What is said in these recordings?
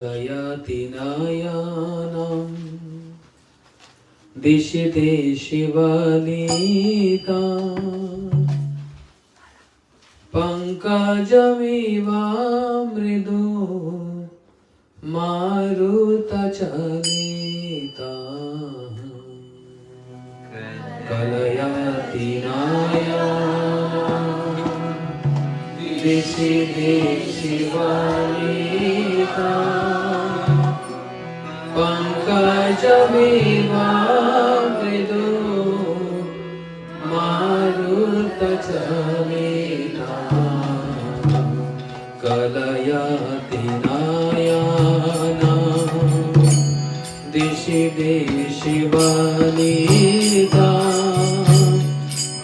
गयाति नयानां दिशि देशि वनिता पंकजमिव मृदु मारुतचलिता कलयति नयानां दिशि देशि वनिता पंकजमिव मृदु मारुतचलिता कलयति नयानां दिशि देशि वनिता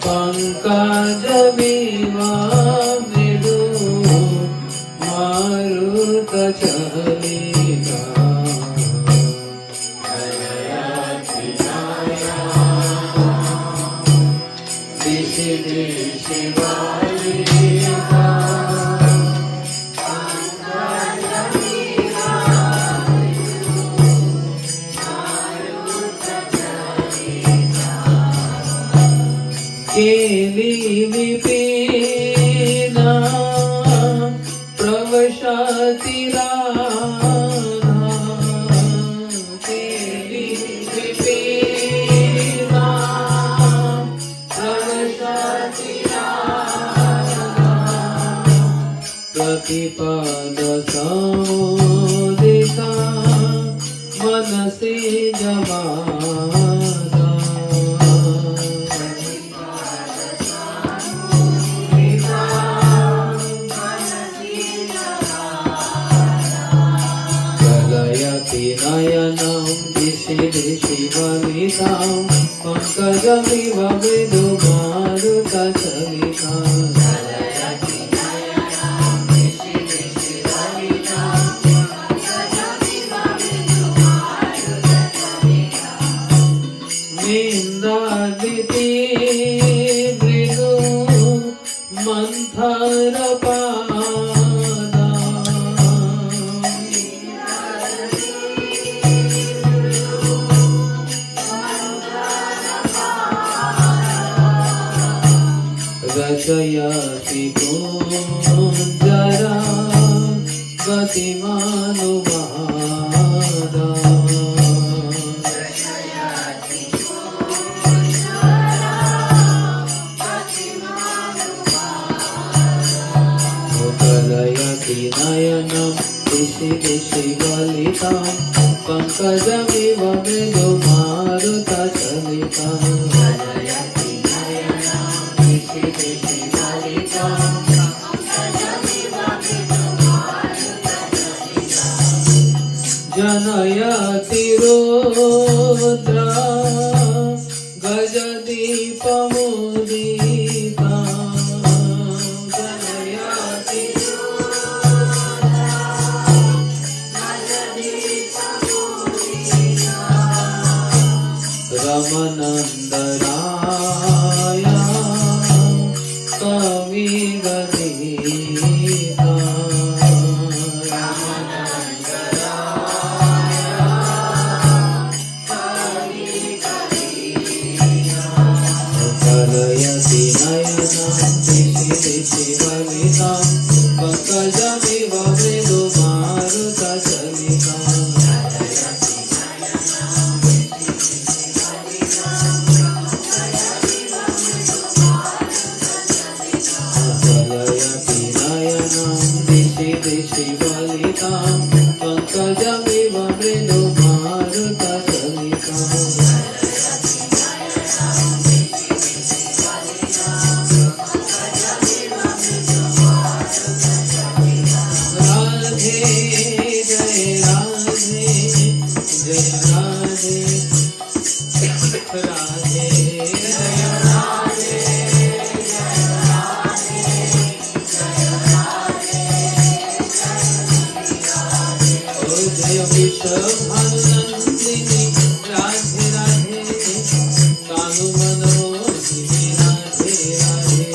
पंकजमिव मृदु मारुतचलिता दिशि देशि वनिता केली विपिना प्रवशति राधा केली विपिना प्रवशति राधा प्रतिपद समुदिता मनसि जमादा नयनं दिशि दिशि वनितां पंकजमिव मृदु मारुतचलिता निन्दादिति मृदु मंथरपादा रचयति कुञ्जरा गतिमानुवादा कलयति नयनं दिशि दिशि वलितां पंकजमिव मृदु मारुतचलिता जनयति रुद्रा गजदीपमुदिता जनयति रमनन्दनाया कविगणिता कलयति नयनं दिशि दिशि वनितां पंकजमिव मृदु मारुतचलिता कलयति नयनं दिशि दिशि वनितां पंकजमिव मृदु मारुतचलिता भानुनंदिनी Radhe Radhe Kanu मनोजिनी Radhe Radhe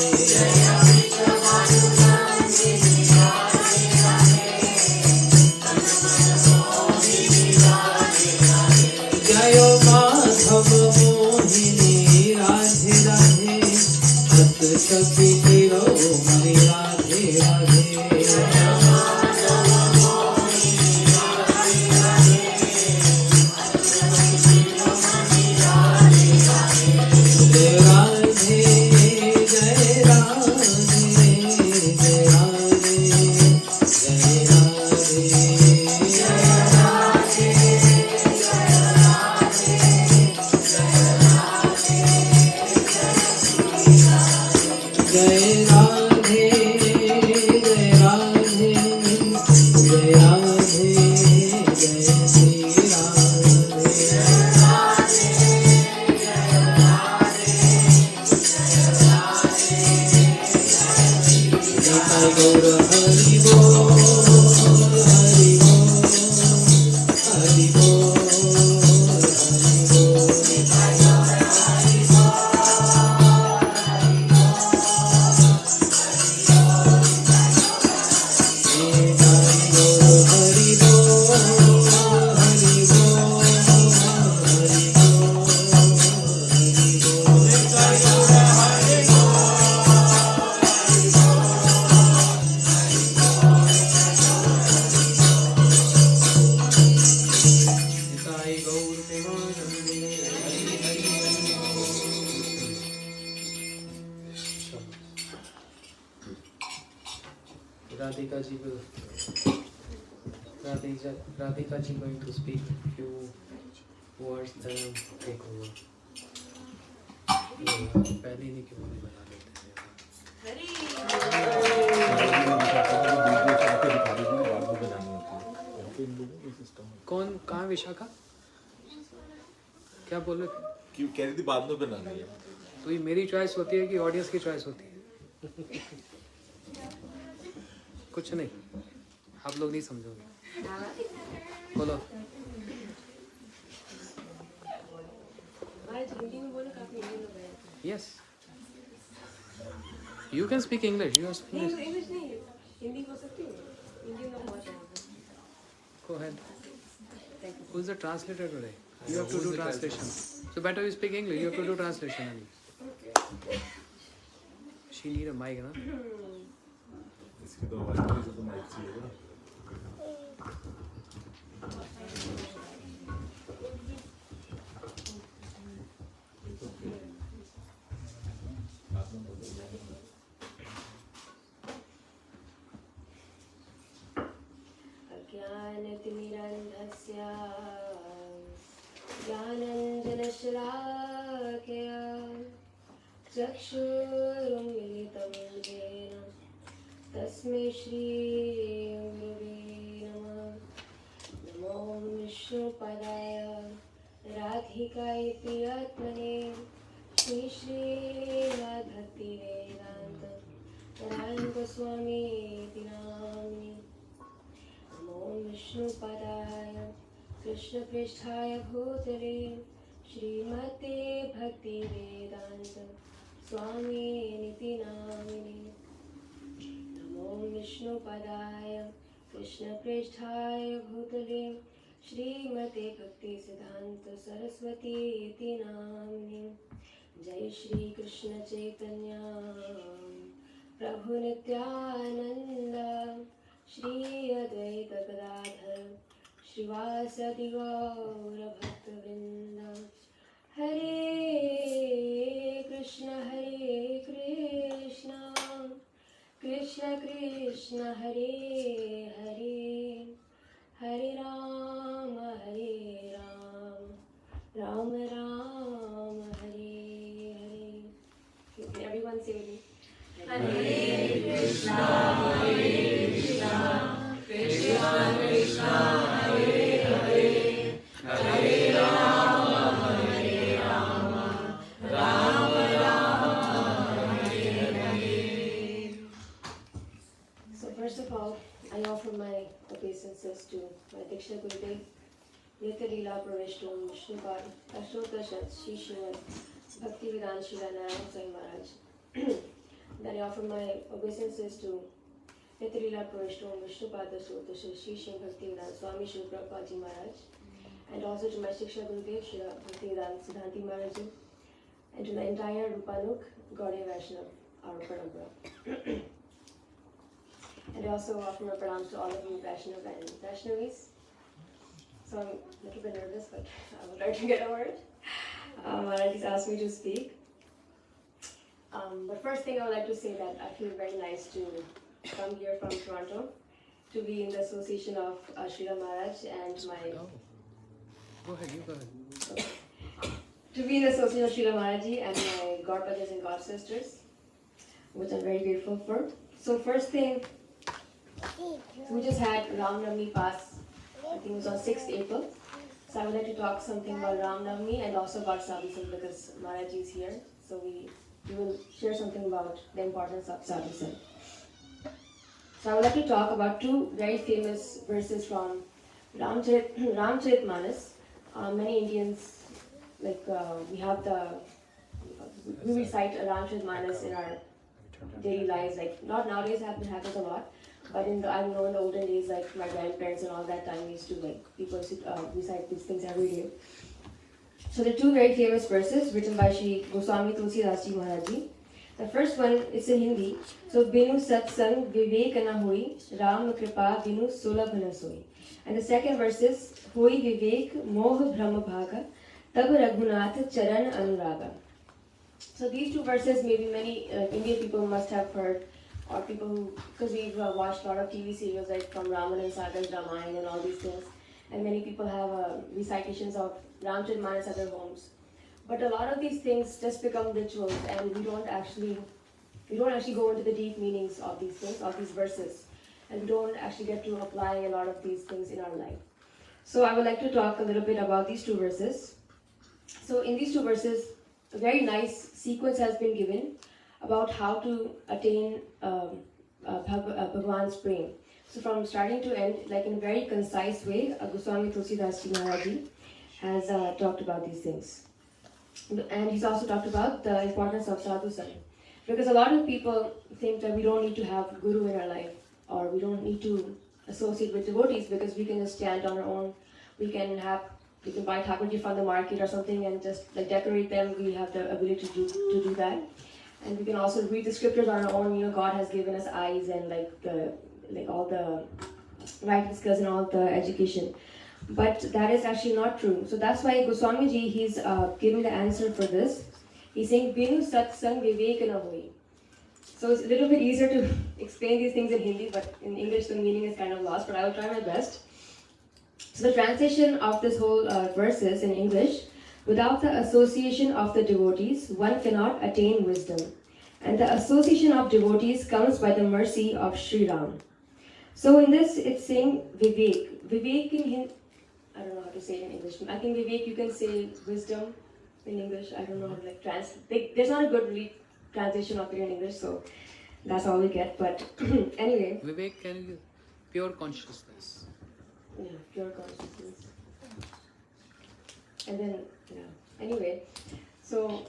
ji will Radhika ji going to speak few words, then take over. पहले नहीं क्यों नहीं बना देते कौन कहाँ विशाखा क्या बोल रहे थे? क्यों कह रही थी बाद में बनानी है? तो ये मेरी चॉइस होती है कि ऑडियंस की चॉइस होती है? कुछ नहीं, आप लोग नहीं समझोगे। बोलो। Yes. You can speak English. You are speaking English नहीं, हिंदी बोल सकती हूँ। हिंदी में बहुत है। Go ahead. Who is the translator today? You have to do translation. So better you speak English. You have to do translation only. She need a mic, na? इसकी तो आवाज नहीं तो माइक चाहिए ना। अज्ञानतिमिरन्धस्य ज्ञानञ्जनशलाकया चक्षुरुन्मिलितं येन तस्मै श्रीगुरवे नमः। नमो विष्णुपदाय राधिकायै प्रियात्मने श्रीमद्भक्तिवेदान्त राधास्वामीति नामिने। नमो विष्णुपदाय कृष्णपृष्ठाय भूतले श्रीमते भक्तिवेदान्त स्वामिनिति नामिने। नमो विष्णुपदाय कृष्णपृष्ठाय भूतले श्रीमते भक्तिसिद्धान्त सरस्वतीति नामिने। जय श्री कृष्ण चैतन्य प्रभु नित्यानंद श्री अद्वैत गदाधर श्रीवासदि गौर भक्तवृंद। हरे कृष्ण कृष्ण कृष्ण हरे हरे, हरे Ram Ram Ram Hare Hare. Everyone say with me. Hare Krishna Krishna Krishna Hare Hare, Hare Rama Rama Hare Hare. So first of all, I offer my obeisances to my Diksha Gurudev, Nitya Leela Pravishtom Vishnupad Ashtotashat Shri Srimad Bhaktivedanta Srila Narayan Sai Maharaj. Then I offer my obeisances to Nitya Leela Pravishtom Vishnupad Ashtotashat Shri Srimad Bhaktivedanta Swami Srila Prabhupada Ji Maharaj, and also to my Shiksha Gurudev Srila Bhaktivedanta Siddhanti Maharaj Ji, and to the entire Rupanuk Gaudiya Vaishnav, our Parampara. And I also offer my pranams to all of you Vaishnav and Vaishnavis. So I'm a little bit nervous, but I will try to get over it. Maharaj asked me to speak. But first thing I would like to say that I feel very nice to come here from Toronto to be in the association of Srila Maharaj and my... Go ahead, you go ahead. To be in the association of Srila Maharaj and my godbrothers and god-sisters, which I'm very grateful for. So first thing, we just had Ram Navami pass, I think it was on 6th April. So I would like to talk something about Ram Navami and also about Sadhu Sangh because Maharaj is here. So we will share something about the importance of Sadhu Sangh. So I would like to talk about two very famous verses from Ramcharitmanas. Many Indians, we recite Ramcharitmanas in our daily lives. Like not nowadays, happens a lot. But I know in the olden days, like my grandparents and all that time, used to people used to recite these things every day. So the two very famous verses written by Shri Goswami Tulsidas Ji Maharaj Ji. The first one is in Hindi. So Binu Satsang Vivek na hoi, Ram Kripa Binu Sulabh na soi. And the second verse is Hoi Vivek Moh Brahma Bhaga Tab Raghunath Charan Anuraga. So these two verses, maybe many Indian people must have heard or people who, because we've watched a lot of TV serials like from Raman and Sagar's Ramayana and all these things, and many people have recitations of Ramcharitmanas at their homes. But a lot of these things just become rituals, and we don't actually go into the deep meanings of these things, of these verses, and we don't actually get to apply a lot of these things in our life. So I would like to talk a little bit about these two verses. So in these two verses, a very nice sequence has been given about how to attain Bhagwan's prem. So from starting to end, like in a very concise way, Goswami Tulsidas Ji Maharaj Ji has talked about these things. And he's also talked about the importance of sadhu sangha. Because a lot of people think that we don't need to have guru in our life, or we don't need to associate with devotees because we can just stand on our own. We can buy Thakurji from the market or something and just like decorate them. We have the ability to do that. And we can also read the scriptures on our own. You know, God has given us eyes and all the writing skills and all the education. But that is actually not true. So that's why Goswami Ji, he's giving the answer for this. He's saying, Binu satsang vivek na hoi. So it's a little bit easier to explain these things in Hindi, but in English the meaning is kind of lost, but I will try my best. So the translation of this whole verse is in English, without the association of the devotees, one cannot attain wisdom. And the association of devotees comes by the mercy of Sri Ram. So in this, it's saying Vivek. Vivek in Hindi, I don't know how to say it in English. I think Vivek, you can say wisdom in English. I don't know how to translate. There's not a good translation of it in English, so that's all we get. But anyway. Vivek can be pure consciousness. Yeah, pure consciousness. And then, anyway, so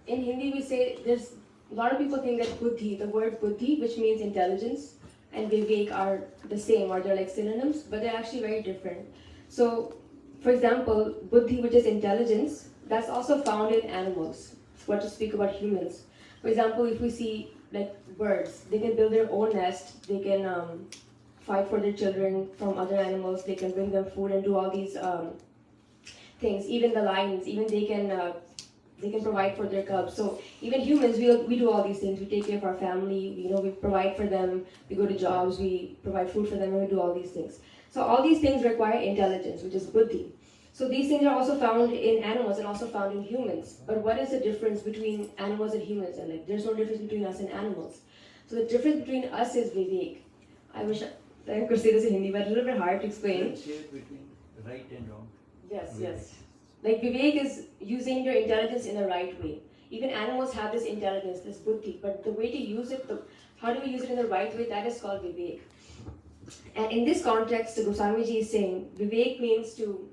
in Hindi we say, there's a lot of people think that buddhi, the word buddhi, which means intelligence, and vivek are the same, or they're like synonyms, but they're actually very different. So, for example, buddhi, which is intelligence, that's also found in animals. What to speak about humans. For example, if we see like birds, they can build their own nest, they can fight for their children from other animals, they can bring them food and do all these things. Even the lions, even they can provide for their cubs. So even humans, we do all these things. We take care of our family, we provide for them, we go to jobs, we provide food for them, and we do all these things. So all these things require intelligence, which is buddhi. So these things are also found in animals and also found in humans. But what is the difference between animals and humans? And like, there's no difference between us and animals. So the difference between us is vivek. I wish I could say this in Hindi, but it's a little bit hard to explain. Differentiate between right and wrong. Yes. Like vivek is using your intelligence in the right way. Even animals have this intelligence, this buddhi, but the way to use it, how do we use it in the right way, that is called vivek. And in this context, the Goswami Ji is saying, vivek means to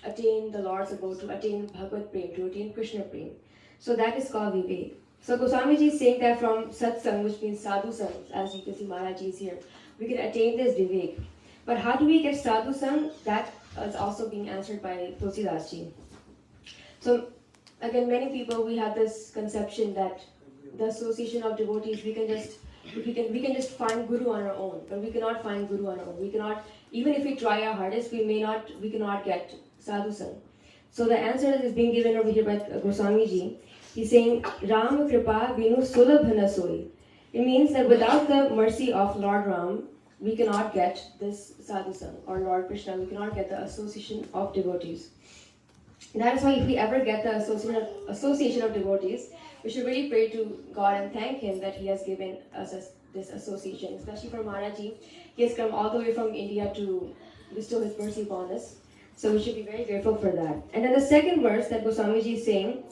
attain the Lord's abode, to attain Bhagavad Prem, to attain Krishna Prem. So that is called vivek. So Goswami Ji is saying that from satsang, which means sadhu sang, as you can see Maharaj Ji is here, we can attain this vivek. But how do we get sadhu sang? That is also being answered by Tulsidas Ji. So again, many people, we have this conception that the association of devotees, we can just find guru on our own, but we cannot find guru on our own. We cannot, even if we try our hardest, we cannot get sadhu sang. So the answer that is being given over here by Goswami Ji, he's saying Ram Kripa Vinu Sulabhana Soi. It means that without the mercy of Lord Ram, we cannot get this sadhu sang, or Lord Krishna, we cannot get the association of devotees. That is why if we ever get the association of devotees, we should really pray to God and thank Him that He has given us this association, especially for Maharaj Ji. He has come all the way from India to bestow His mercy upon us. So we should be very grateful for that. And then the second verse that Goswami Ji is saying,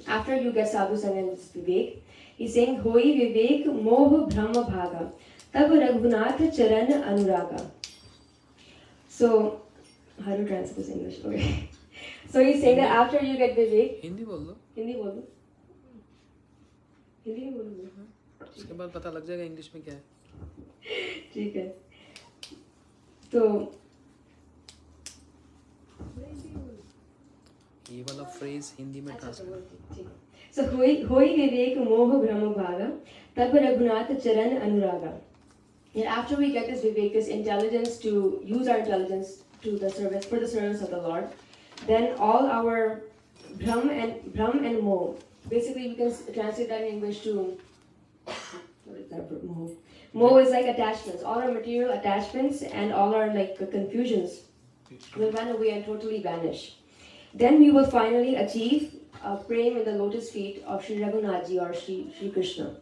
after you get sadhu sang and vivek, he's saying, Hoi vivek moh brahma bhaga, tab raghunath charan anuraga. So, how do you translate this in English? Okay. So he's saying that after you get vivek, Hindi बोल दो. हिंदी बोल दो. हिंदी में बोलूँगी. उसके बाद पता लग जाएगा इंग्लिश में क्या है. ठीक है. तो ये वाला फ्रेज हिंदी में translate. So hoi vivek moh brahma bhaga, tab raghunath charan anuraga. And after we get this vivek, this intelligence to use our intelligence to the service, for the service of the Lord, then all our brahm and moh, basically we can translate that in English to what is that word? Moh. Moh is like attachments. All our material attachments and all our like confusions will run away and totally vanish. Then we will finally achieve praying in the lotus feet of Sri Raghunath Ji or Sri Krishna.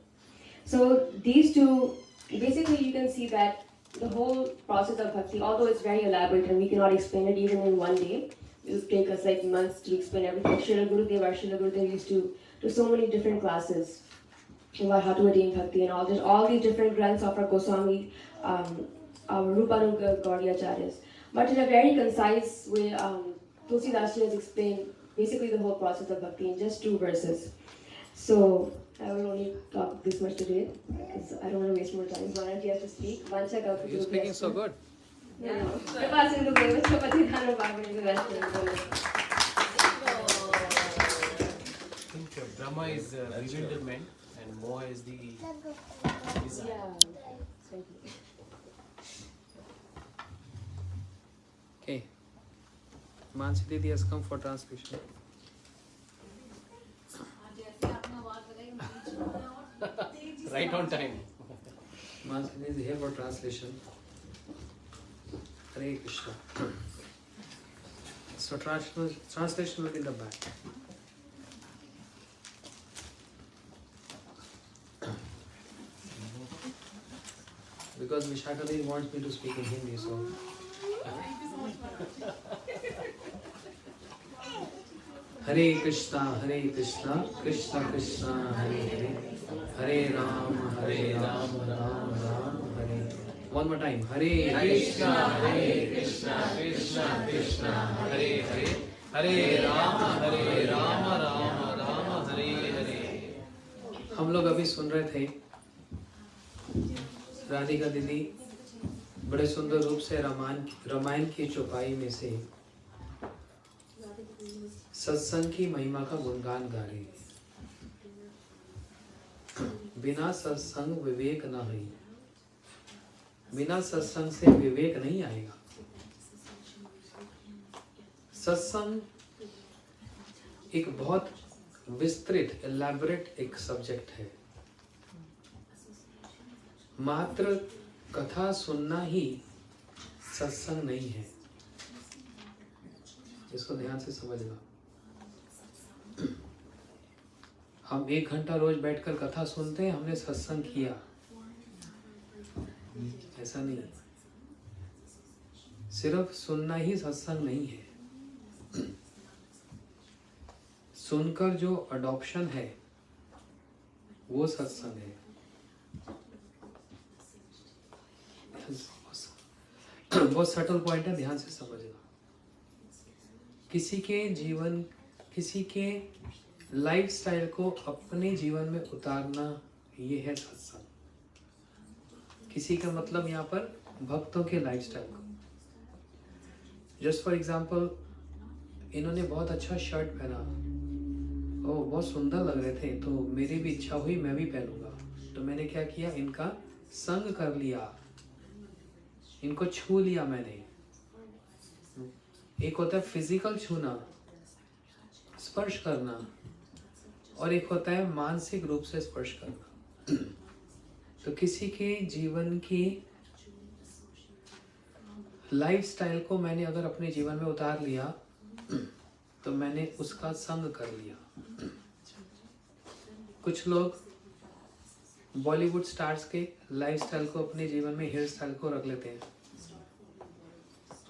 So these two, basically you can see that the whole process of bhakti, although it's very elaborate and we cannot explain it even in one day, it will take us like months to explain everything. Srila Gurudev used to do so many different classes about how to attain bhakti and all these different grants of our Goswami, our Rupanuga Gaudiyacharyas. But in a very concise way, Tulsidas Ji has explained basically the whole process of bhakti in just 2 verses. So I will only talk this much today because I don't want to waste more time. Manaji has to speak. You're speaking so good. Yeah. I think Brahma is bewilderment and Moha is the desire. Yeah. Okay. Mansi Didi has come for translation. Right on time. Mansi Didi is here for translation. Hare Krishna. So translation will be in the back. Because Vishakha Devi wants me to speak in Hindi, so. Hare Krishna, Krishna Krishna, Hare Hare, Hare Ram, Ram Ram, Hare. One more time. Hare Krishna, Krishna Krishna, Hare Hare, Hare Ram, Ram Ram, Hare Hare. हम लोग अभी सुन रहे थे राधिका दीदी बड़े सुंदर रूप से रामायण की चौपाई में से सत्संग की महिमा का गुणगान गा रही है। बिना सत्संग विवेक न है, बिना सत्संग से विवेक नहीं आएगा। सत्संग एक बहुत विस्तृत एलैबोरेट एक सब्जेक्ट है। मात्र कथा सुनना ही सत्संग नहीं है, इसको ध्यान से समझना। हम 1 घंटा रोज बैठकर कथा सुनते हैं, हमने सत्संग किया, ऐसा नहीं। सिर्फ सुनना ही सत्संग नहीं है। सुनकर जो अडॉप्शन है वो सत्संग है। बहुत सटल पॉइंट है, ध्यान से समझना। किसी के जीवन, किसी के लाइफस्टाइल को अपने जीवन में उतारना, ये है सत्संग। किसी का मतलब यहाँ पर भक्तों के लाइफस्टाइल को। जस्ट फॉर एग्जाम्पल, इन्होंने बहुत अच्छा शर्ट पहना, ओ बहुत सुंदर लग रहे थे, तो मेरी भी इच्छा हुई मैं भी पहनूंगा। तो मैंने क्या किया, इनका संग कर लिया, इनको छू लिया मैंने। एक होता है फिजिकल छूना, स्पर्श करना, और एक होता है मानसिक रूप से स्पर्श करना। तो किसी के जीवन की लाइफस्टाइल को मैंने अगर अपने जीवन में उतार लिया तो मैंने उसका संग कर लिया। कुछ लोग बॉलीवुड स्टार्स के लाइफस्टाइल को अपने जीवन में, हेयर स्टाइल को रख लेते हैं,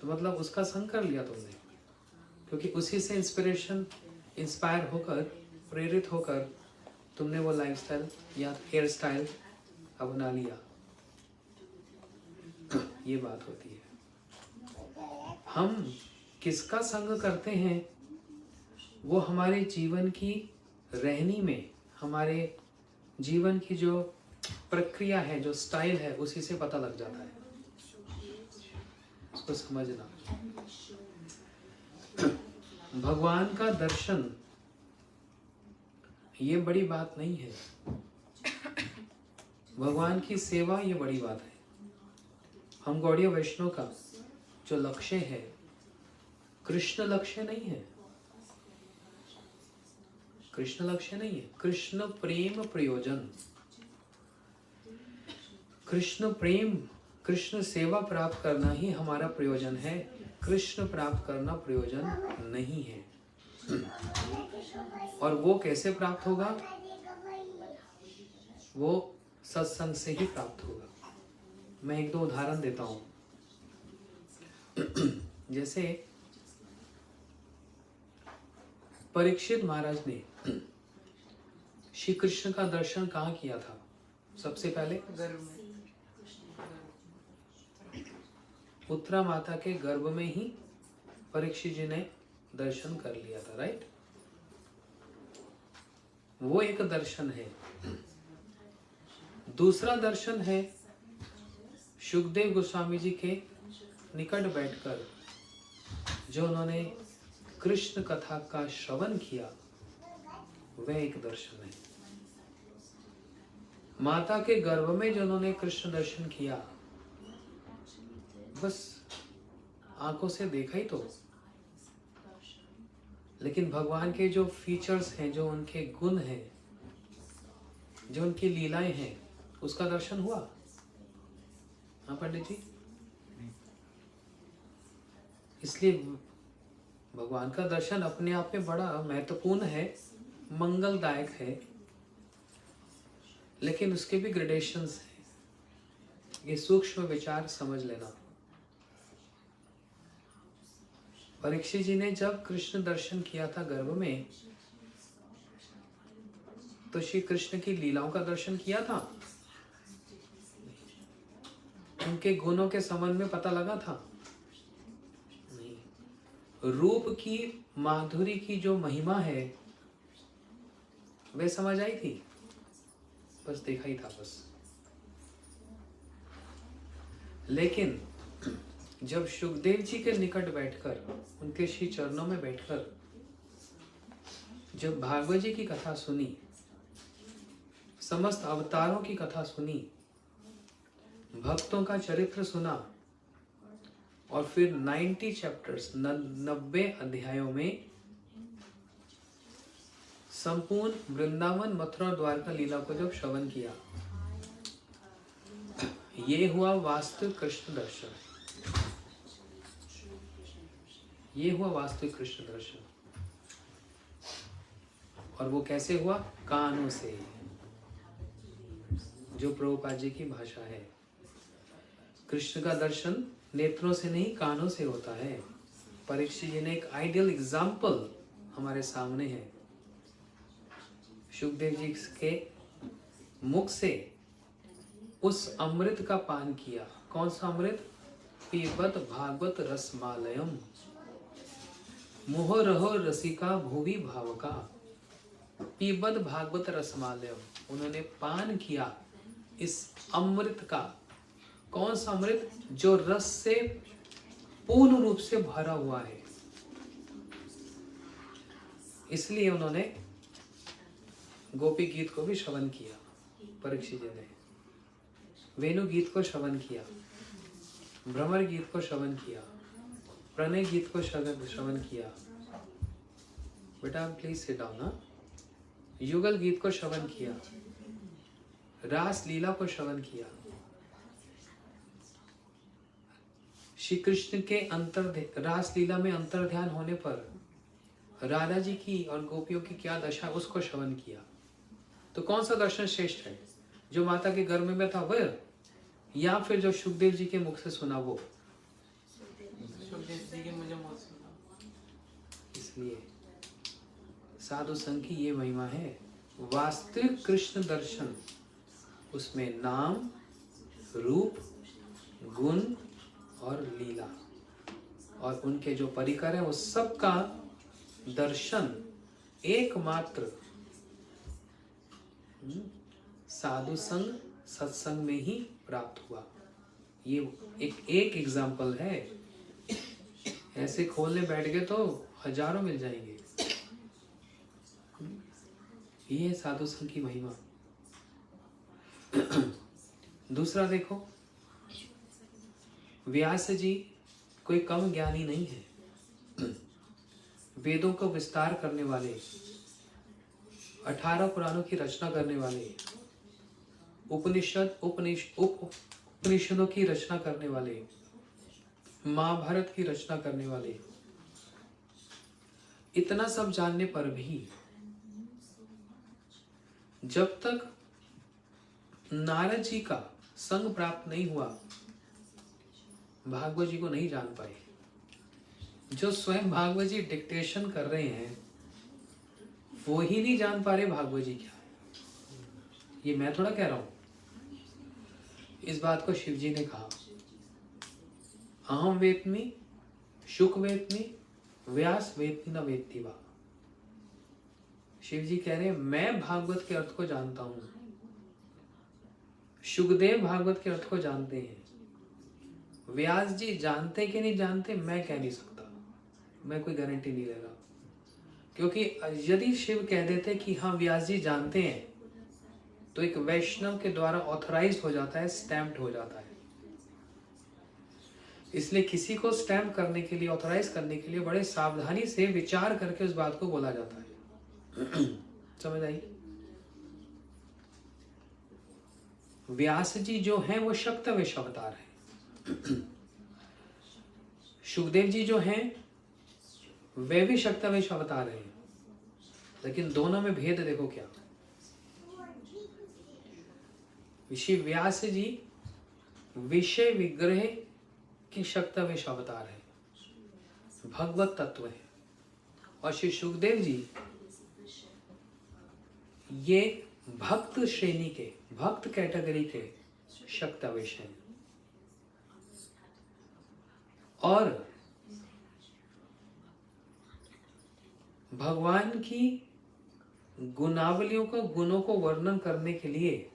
तो मतलब उसका संग कर लिया तुमने, क्योंकि उसी से इंस्पायर होकर, प्रेरित होकर तुमने वो लाइफस्टाइल या हेयर स्टाइल अपना लिया। ये बात होती है। हम किसका संग करते हैं वो हमारे जीवन की रहनी में, हमारे जीवन की जो प्रक्रिया है, जो स्टाइल है, उसी से पता लग जाता है। इसको समझना। भगवान का दर्शन ये बड़ी बात नहीं है, भगवान की सेवा ये बड़ी बात है। हम गौड़ीय वैष्णव का जो लक्ष्य है, कृष्ण लक्ष्य नहीं है, कृष्ण लक्ष्य नहीं है, कृष्ण प्रेम प्रयोजन। कृष्ण प्रेम, कृष्ण सेवा प्राप्त करना ही हमारा प्रयोजन है। कृष्ण प्राप्त करना प्रयोजन नहीं है। और वो कैसे प्राप्त होगा? वो सत्संग से ही प्राप्त होगा। मैं एक दो उदाहरण देता हूं। जैसे परीक्षित महाराज ने श्री कृष्ण का दर्शन कहाँ किया था? सबसे पहले उत्तरा माता के गर्भ में ही परीक्षित जी ने दर्शन कर लिया था, राइट? वो एक दर्शन है। दूसरा दर्शन है सुखदेव गोस्वामी जी के निकट बैठकर जो उन्होंने कृष्ण कथा का श्रवण किया, वह एक दर्शन है। माता के गर्भ में जो उन्होंने कृष्ण दर्शन किया, बस आंखों से देखा ही तो, लेकिन भगवान के जो फीचर्स हैं, जो उनके गुण हैं, जो उनकी लीलाएं हैं, उसका दर्शन हुआ? हाँ पंडित जी। इसलिए भगवान का दर्शन अपने आप में बड़ा महत्वपूर्ण है, मंगलदायक है, लेकिन उसके भी ग्रेडेशंस हैं। ये सूक्ष्म विचार समझ लेना। परीक्षित जी ने जब कृष्ण दर्शन किया था गर्भ में, तो श्री कृष्ण की लीलाओं का दर्शन किया था, उनके गुणों के संबंध में पता लगा था? नहीं। रूप की माधुरी की जो महिमा है वे समझ आई थी, बस देखा ही था बस। लेकिन जब सुखदेव जी के निकट बैठकर, उनके श्री चरणों में बैठकर जब भागवत जी की कथा सुनी, समस्त अवतारों की कथा सुनी, भक्तों का चरित्र सुना, और फिर 90 चैप्टर्स 90 अध्यायों में संपूर्ण वृंदावन मथुरा द्वारका लीला को जब श्रवण किया, ये हुआ वास्तविक कृष्ण दर्शन। ये हुआ वास्तविक कृष्ण दर्शन। और वो कैसे हुआ? कानों से, जो प्रभुपाद जी की भाषा है। कृष्ण का दर्शन नेत्रों से नहीं, कानों से होता है। परीक्षित जी ने एक आइडियल एग्जाम्पल हमारे सामने है। सुखदेव जी के मुख से उस अमृत का पान किया। कौन सा अमृत? पीबत भागवत रसमालयम मोह रहो रसिका भुवि भावका। पीबत भागवत रसमालयम, उन्होंने पान किया इस अमृत का। कौन सा अमृत? जो रस से पूर्ण रूप से भरा हुआ है। इसलिए उन्होंने गोपी गीत को भी श्रवण किया। परीक्षित जी ने वेणु गीत को श्रवण किया, भ्रमर गीत को श्रवण किया, प्रणय गीत को श्रवण किया। बेटा प्लीज सिट डाउन ना। युगल गीत को श्रवण किया, रास लीला को श्रवण किया। श्री कृष्ण के रास लीला में अंतर ध्यान होने पर राधा जी की और गोपियों की क्या दशा, उसको श्रवण किया। तो कौन सा दर्शन श्रेष्ठ है? जो माता के गर्भ में था वह, या फिर जो सुखदेव जी के मुख से सुना वो? सुखदेव जी के मुझे मौत सुना। इसलिए साधु संघ की ये महिमा है। वास्तविक कृष्ण दर्शन, उसमें नाम, रूप, गुण और लीला और उनके जो परिकर हैं, उस सब का दर्शन एकमात्र साधु संग, सत्संग में ही प्राप्त हुआ। ये एक एग्जाम्पल है। ऐसे खोलने बैठ गए तो हजारों मिल जाएंगे। ये है साधु संघ की महिमा। दूसरा देखो, व्यास जी कोई कम ज्ञानी नहीं है। वेदों को विस्तार करने वाले, 18 पुराणों की रचना करने वाले, उपनिषदों की रचना करने वाले, महाभारत की रचना करने वाले, इतना सब जानने पर भी जब तक नारद जी का संग प्राप्त नहीं हुआ, भागवत जी को नहीं जान पाए। जो स्वयं भागवत जी डिक्टेशन कर रहे हैं वो ही नहीं जान पा रहे भागवत जी क्या है। ये मैं थोड़ा कह रहा हूं, इस बात को शिव जी ने कहा। अहम वेत्मि, शुक वेत्मि, व्यास वेत्मि न वेत्ति वा। शिव जी कह रहे हैं मैं भागवत के अर्थ को जानता हूं, शुकदेव भागवत के अर्थ को जानते हैं, व्यास जी जानते कि नहीं जानते मैं कह नहीं सकता, मैं कोई गारंटी नहीं ले रहा। क्योंकि यदि शिव कह देते कि हाँ व्यास जी जानते हैं तो एक वैष्णव के द्वारा ऑथराइज हो जाता है, स्टैम्प्ड हो जाता है। इसलिए किसी को स्टैम्प करने के लिए, ऑथराइज करने के लिए बड़े सावधानी से विचार करके उस बात को बोला जाता है। समझ आई? व्यास जी जो हैं वो शक्तवेश अवतार हैं। सुखदेव जी जो हैं वे भी शक्तवेश अवतार हैं। लेकिन दोनों में भेद देखो क्या। ऋषि व्यास जी विषय विग्रह की शक्तवेश अवतार है, भगवत तत्व है। और श्री सुखदेव जी ये भक्त श्रेणी के, भक्त कैटेगरी के शक्तवेश हैं। और भगवान की गुणावलियों को, गुणों को वर्णन करने के लिए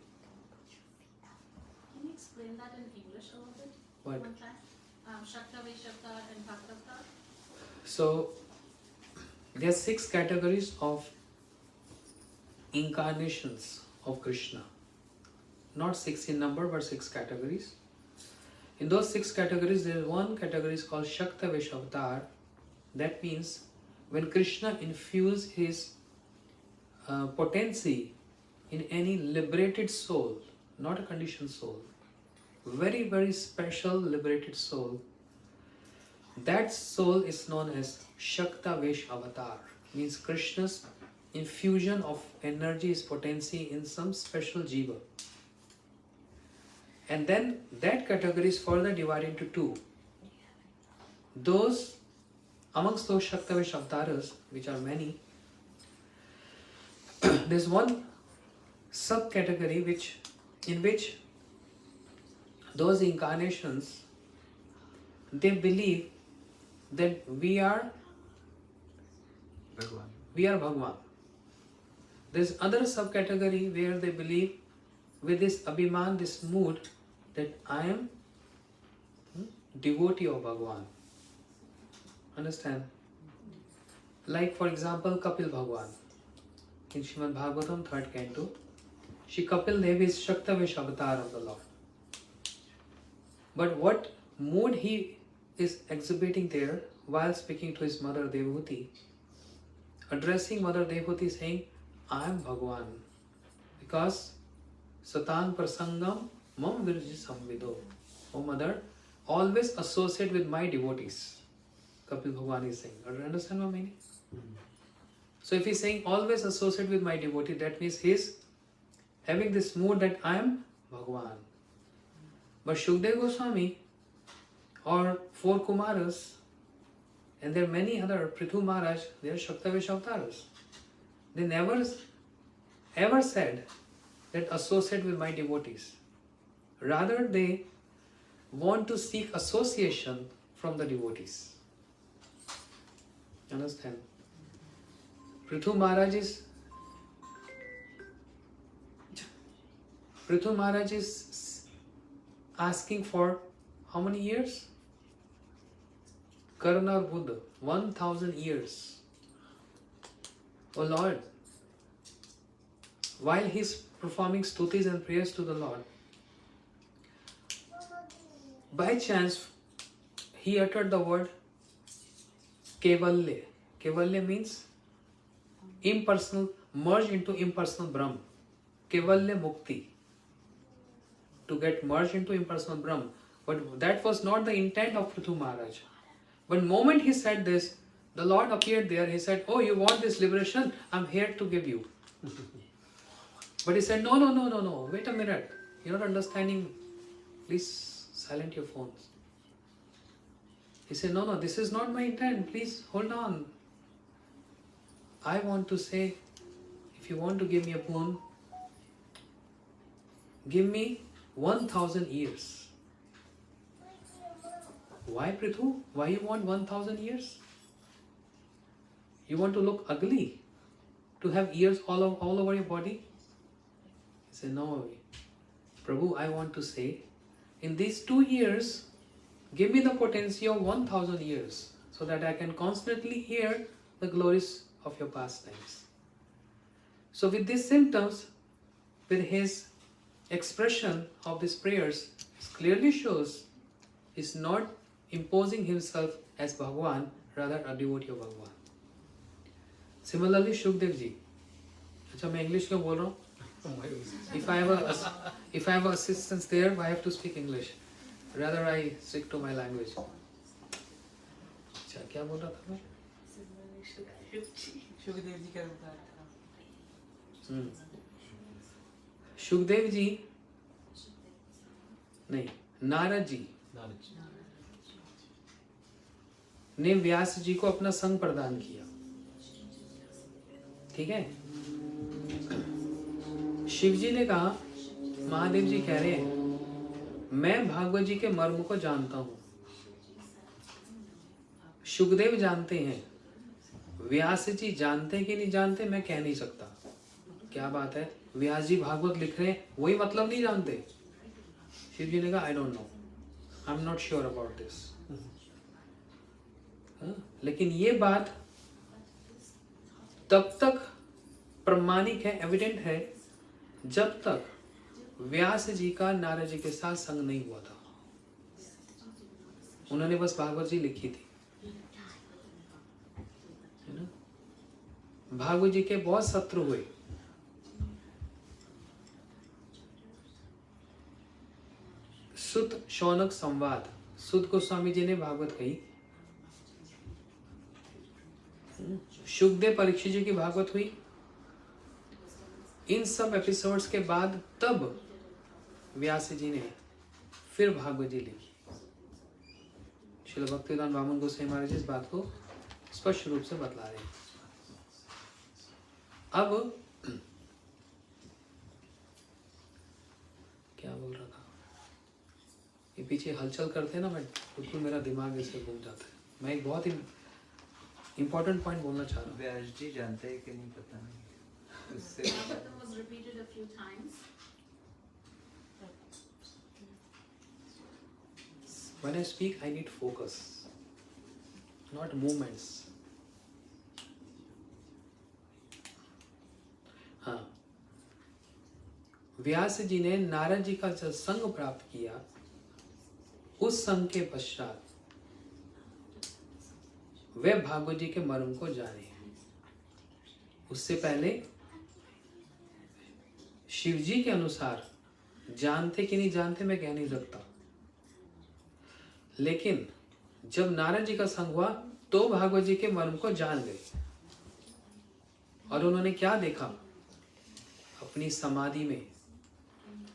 Can you explain that in English a little bit? What? One time? Shaktavesh Avatar and Bhaktavatar? So there are 6 categories of incarnations of Krishna. Not 6 in number, but 6 categories. In those 6 categories, there is one category is called Shaktavesh Avatar. That means when Krishna infused his potency in any liberated soul, not a conditioned soul, very, very special liberated soul, that soul is known as Shaktavesh Avatar. Means Krishna's infusion of energy, his potency in some special jiva. And then that category is further divided into 2. Those amongst those Shaktavesh avatars, which are many, there's one subcategory in which those incarnations, they believe that we are Bhagwan. There's other subcategory where they believe with this abhiman, this mood, that I am devotee of Bhagwan. Understand? Like for example, Kapil Bhagwan. In Srimad Bhagavatam, 3rd canto, Shri Kapil Dev is Shaktavesh avatar of the Lord. But what mood he is exhibiting there while speaking to his mother Devahuti, addressing Mother Devahuti saying, I am Bhagwan. Because Satang Prasangam Mam Virji Samvido. Oh mother, always associate with my devotees. Kapil Bhagwan is saying. Do you understand my meaning? So if he's saying always associate with my devotee, that means he's having this mood that I am Bhagwan. But Shukdev Goswami or 4 Kumaras, and there are many other, Prithu Maharaj, they are Shaktavesh avatars. They never ever said that associate with my devotees. Rather, they want to seek association from the devotees. Understand? Prithu Maharaj is asking for how many years? Karna or Buddha, 1000 years. Oh Lord, while he's performing stutis and prayers to the Lord, by chance he uttered the word Kevalya. Kevalya means impersonal, merge into impersonal Brahm. Kevalya Mukti. to get merged into impersonal Brahma. But that was not the intent of Prithu Maharaj. But moment he said this, the Lord appeared there. He said, "Oh, you want this liberation? I'm here to give you." But he said, no. Wait a minute. You're not understanding. Please silent your phones. He said, no, this is not my intent. Please hold on. I want to say, if you want to give me a boon, give me 1,000 years. Why, Prithu? Why you want 1,000 years? You want to look ugly? To have ears all over your body? He said, no, Prabhu, I want to say, in these 2 years, give me the potency of 1,000 years, so that I can constantly hear the glories of your pastimes. So with these symptoms, with his expression of these prayers, clearly shows he's not imposing himself as Bhagwan, rather a devotee of Bhagwan. Similarly, Shukdev ji. अच्छा मैं English क्यों बोल रहा हूँ? If I have assistants there, I have to speak English. Rather I stick to my language. अच्छा क्या बोल रहा था मैं? शुकदेव जी का अवतार था। शुकदेव जी नहीं, नारद जी ने व्यास जी को अपना संग प्रदान किया। ठीक है, शिव जी ने कहा, महादेव जी कह रहे हैं मैं भागवत जी के मर्म को जानता हूं, शुकदेव जानते हैं, व्यास जी जानते कि नहीं जानते मैं कह नहीं सकता। क्या बात है, व्यास जी भागवत लिख रहे हैं वही मतलब नहीं जानते। शिव जी ने कहा I don't know, I am not sure about this. लेकिन ये बात तब तक प्रमाणिक है, एविडेंट है, जब तक व्यास जी का नारद जी के साथ संग नहीं हुआ था। उन्होंने बस भागवत जी लिखी थी, है ना। भागवत जी के बहुत शत्रु हुए। सुत शौनक संवाद, सुत गोस्वामी जी ने भागवत कही, शुकदेव परीक्षित जी की भागवत हुई। इन सब एपिसोड्स के बाद तब व्यास जी ने फिर भागवत जी लिखी। श्रील भक्तिवेदांत वामन गोसाई महाराज इस बात को स्पष्ट रूप से बतला रहे हैं। अब क्या बोल रहा था, ये पीछे हलचल करते हैं ना, मैं बिल्कुल मेरा दिमाग ऐसे घूम जाता है। मैं एक बहुत ही इंपॉर्टेंट पॉइंट बोलना चाह रहा हूँ। व्यास जी जानते हैं कि नहीं पता नहीं। उससे Bhagavatam was repeated a few times. When I speak, I need focus, not movements. हाँ, व्यास जी ने नारद जी का जब संग प्राप्त किया, उस संग के पश्चात वे भागवत जी के मर्म को जाने। उससे पहले शिव जी के अनुसार जानते कि नहीं जानते मैं कह नहीं सकता, लेकिन जब नारद जी का संग हुआ तो भागवत जी के मर्म को जान गए। और उन्होंने क्या देखा, अपनी समाधि में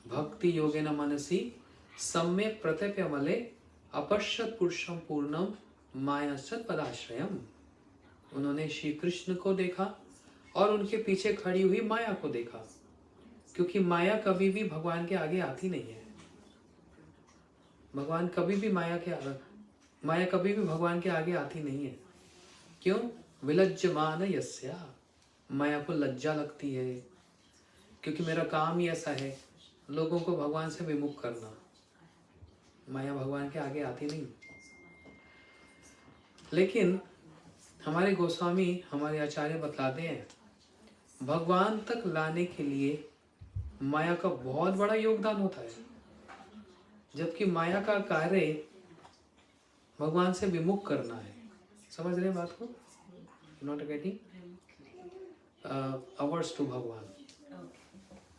भक्ति योगेन मनसि सम्यक प्रत्यप्यमले अपश्यत पुरुषम पूर्णम मायाश्चत पदाश्रयम। उन्होंने श्री कृष्ण को देखा और उनके पीछे खड़ी हुई माया को देखा, क्योंकि माया कभी भी भगवान के आगे आती नहीं है। भगवान कभी भी माया कभी भी भगवान के आगे आती नहीं है। क्यों? विलज्जमान यस्या, माया को लज्जा लगती है, क्योंकि मेरा काम ही ऐसा है लोगों को भगवान से विमुख करना। माया भगवान के आगे आती नहीं। लेकिन हमारे गोस्वामी, हमारे आचार्य बतलाते हैं, भगवान तक लाने के लिए माया का बहुत बड़ा योगदान होता है, जबकि माया का कार्य भगवान से विमुख करना है। समझ रहे हैं बात को? Not getting averse to Bhagwan.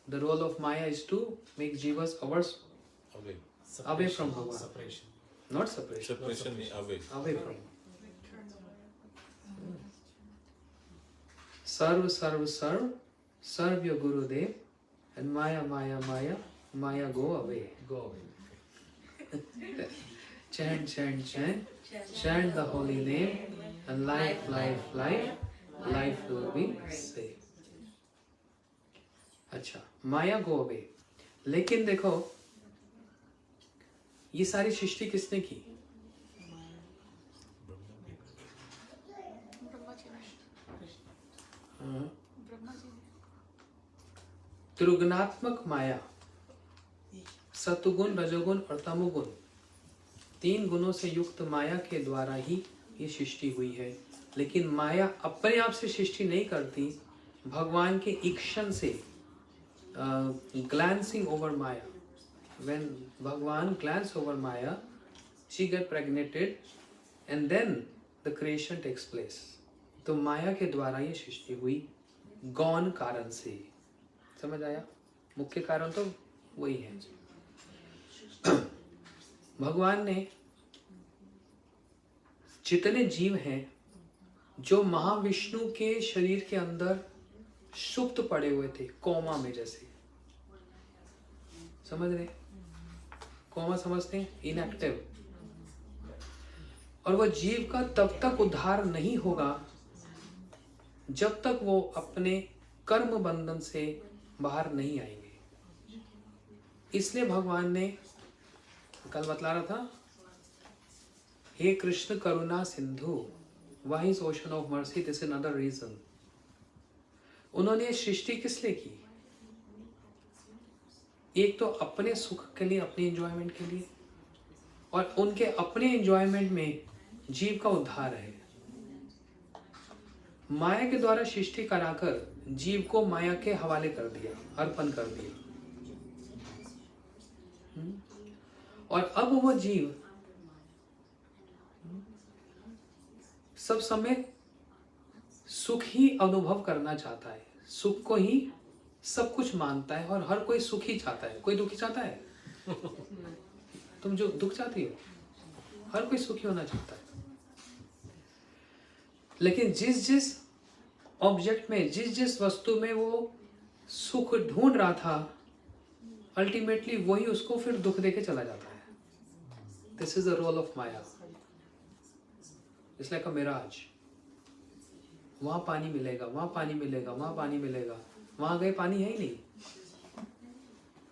The role of Maya is to make jivas averse Away. Away from Bhagwan. Separation. Not separation. Separation is away. Away from. Sarv, sarv, sarv, serve your Gurudev, and Maya, Maya, Maya, Maya go away. Go away. Chant, chant, chant, chant the holy name, and life, life, life, life will be saved. अच्छा, माया go away. लेकिन देखो, ये सारी सृष्टि किसने की? त्रिगुणात्मक माया, सतुगुण, रजोगुण और तमोगुण, 3 गुणों से युक्त माया के द्वारा ही ये सृष्टि हुई है. लेकिन माया अपने आप से सृष्टि नहीं करती, भगवान के इक्शन से, glancing over Maya. When Bhagwan glance over Maya, she get pregnated and then the creation takes place. तो माया के द्वारा ये सृष्टि हुई, गौण कारण से. समझ आया? मुख्य कारण तो वही है. भगवान ने जितने जीव हैं जो महाविष्णु के शरीर के अंदर सुप्त पड़े हुए थे, कोमा में जैसे, समझ रहे? कोमा समझते हैं? इनएक्टिव. और वह जीव का तब तक उद्धार नहीं होगा जब तक वो अपने कर्म बंधन से बाहर नहीं आएंगे. इसलिए भगवान ने कल बतला रहा था, हे कृष्ण करुणा सिंधु, wise ocean of mercy, this is another reason. उन्होंने सृष्टि किस लिए की? एक तो अपने सुख के लिए, अपने एंजॉयमेंट के लिए, और उनके अपने एंजॉयमेंट में जीव का उद्धार है. माया के द्वारा सृष्टि कराकर जीव को माया के हवाले कर दिया, अर्पण कर दिया. और अब वो जीव सब समय सुख ही अनुभव करना चाहता है, सुख को ही सब कुछ मानता है, और हर कोई सुख ही चाहता है. कोई दुखी चाहता है? तुम जो दुख चाहती हो, हर कोई सुखी होना चाहता है. लेकिन जिस जिस ऑब्जेक्ट में, जिस जिस वस्तु में वो सुख ढूंढ रहा था, अल्टीमेटली वही उसको फिर दुख देके चला जाता है. This is the role of maya. It's like a mirage. वहां पानी मिलेगा, वहां पानी मिलेगा, वहां पानी मिलेगा, वहां गए पानी है ही नहीं,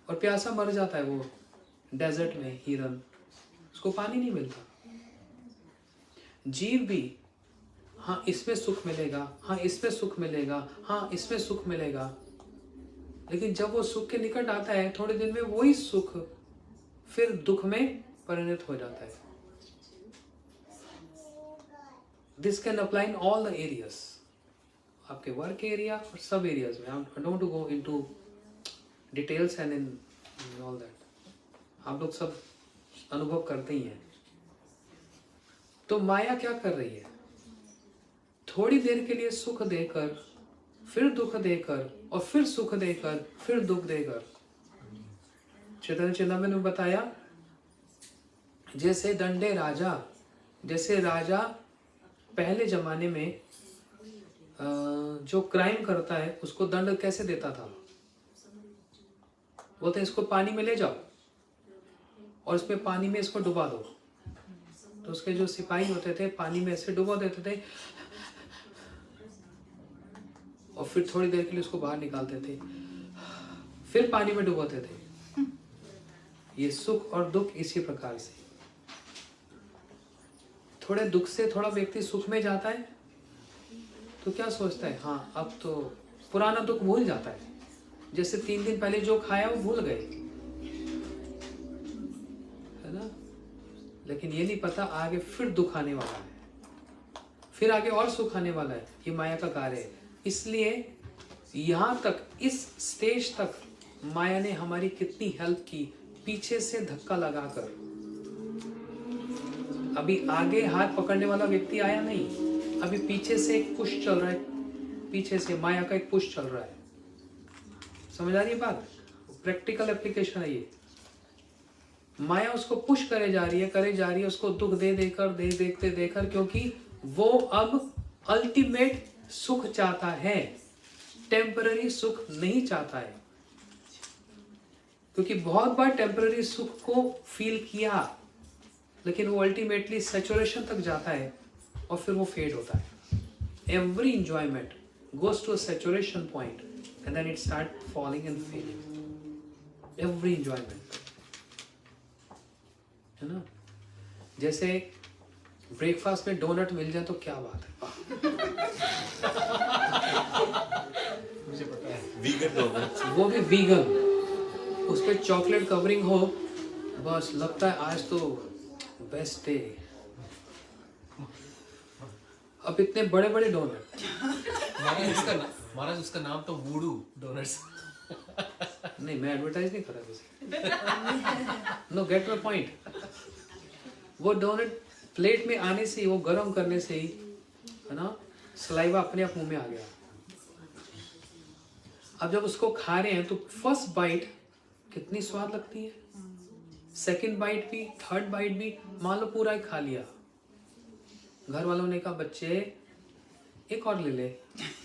और प्यासा मर जाता है वो डेजर्ट में हिरन, उसको पानी नहीं मिलता. जीव भी, हाँ इसमें सुख मिलेगा, हाँ इसमें सुख मिलेगा, हाँ इसमें सुख मिलेगा, लेकिन जब वो सुख के निकट आता है, थोड़े दिन में वही सुख फिर दुख में परिणत हो जाता है. This can apply in all the areas, आपके वर्क एरिया और सब एरियाज में. I don't go into details and in all that. आप लोग सब अनुभव करते ही हैं. तो माया क्या कर रही है? थोड़ी देर के लिए सुख देकर, फिर दुख देकर, और फिर सुख देकर, फिर दुख देकर. चैतन्य चेतामृत में बताया, जैसे दंडे राजा, जैसे राजा पहले जमाने में जो क्राइम करता है उसको दंड कैसे देता था? बोलते इसको पानी में ले जाओ और इसमें पानी में इसको डुबा दो. तो उसके जो सिपाही होते थे पानी में ऐसे डुबा देते थे, और फिर थोड़ी देर के लिए उसको बाहर निकालते थे, फिर पानी में डुबाते थे. ये सुख और दुख इसी प्रकार से. थोड़े दुख से थोड़ा व्यक्ति सुख में जाता है तो क्या सोचता है, हाँ अब तो पुराना दुख भूल जाता है. जैसे 3 दिन पहले जो खाया वो भूल गए, है ना. लेकिन ये नहीं पता आगे फिर दुख आने वाला है, फिर आगे और सुख आने वाला है. ये माया का कार्य है. इसलिए यहाँ तक, इस स्टेज तक माया ने हमारी कितनी हेल्प की, पीछे से धक्का लगाकर. अभी आगे हाथ पकड़ने वाला व्यक्ति आया नहीं, अभी पीछे से एक पुश चल रहा है, पीछे से माया का एक पुश चल रहा है. समझ आ रही है बात? प्रैक्टिकल एप्लीकेशन है ये. माया उसको पुश करे जा रही है, उसको दुख देखते देकर, क्योंकि वो अब अल्टीमेट सुख चाहता है, टेम्पररी सुख नहीं चाहता है। क्योंकि बहुत बार टेम्पररी सुख को फील किया, लेकिन वो अल्टीमेटली सैचुरेशन तक जाता है और फिर वो फेड होता है। Every enjoyment goes to a saturation point and then it start falling and fading. Every enjoyment, है ना? जैसे ब्रेकफास्ट में डोनट मिल जाए तो क्या बात है, मुझे पता है। वीगन डोनट्स, वो भी वीगन, उस पर चॉकलेट कवरिंग हो, बस लगता है आज तो बेस्ट डे। अब इतने बड़े बड़े डोनट, महाराज उसका नाम तो वूडू डोनट्स। नहीं मैं एडवर्टाइज नहीं कर रहा किसी, नो गेट माय पॉइंट। वो डोनट प्लेट में आने से ही, वो गर्म करने से ही, है ना, सलाइवा अपने आप मुंह में आ गया। अब जब उसको खा रहे हैं तो फर्स्ट बाइट कितनी स्वाद लगती है, सेकंड बाइट भी, थर्ड बाइट भी, मान लो पूरा ही खा लिया, घर वालों ने कहा बच्चे एक और ले ले,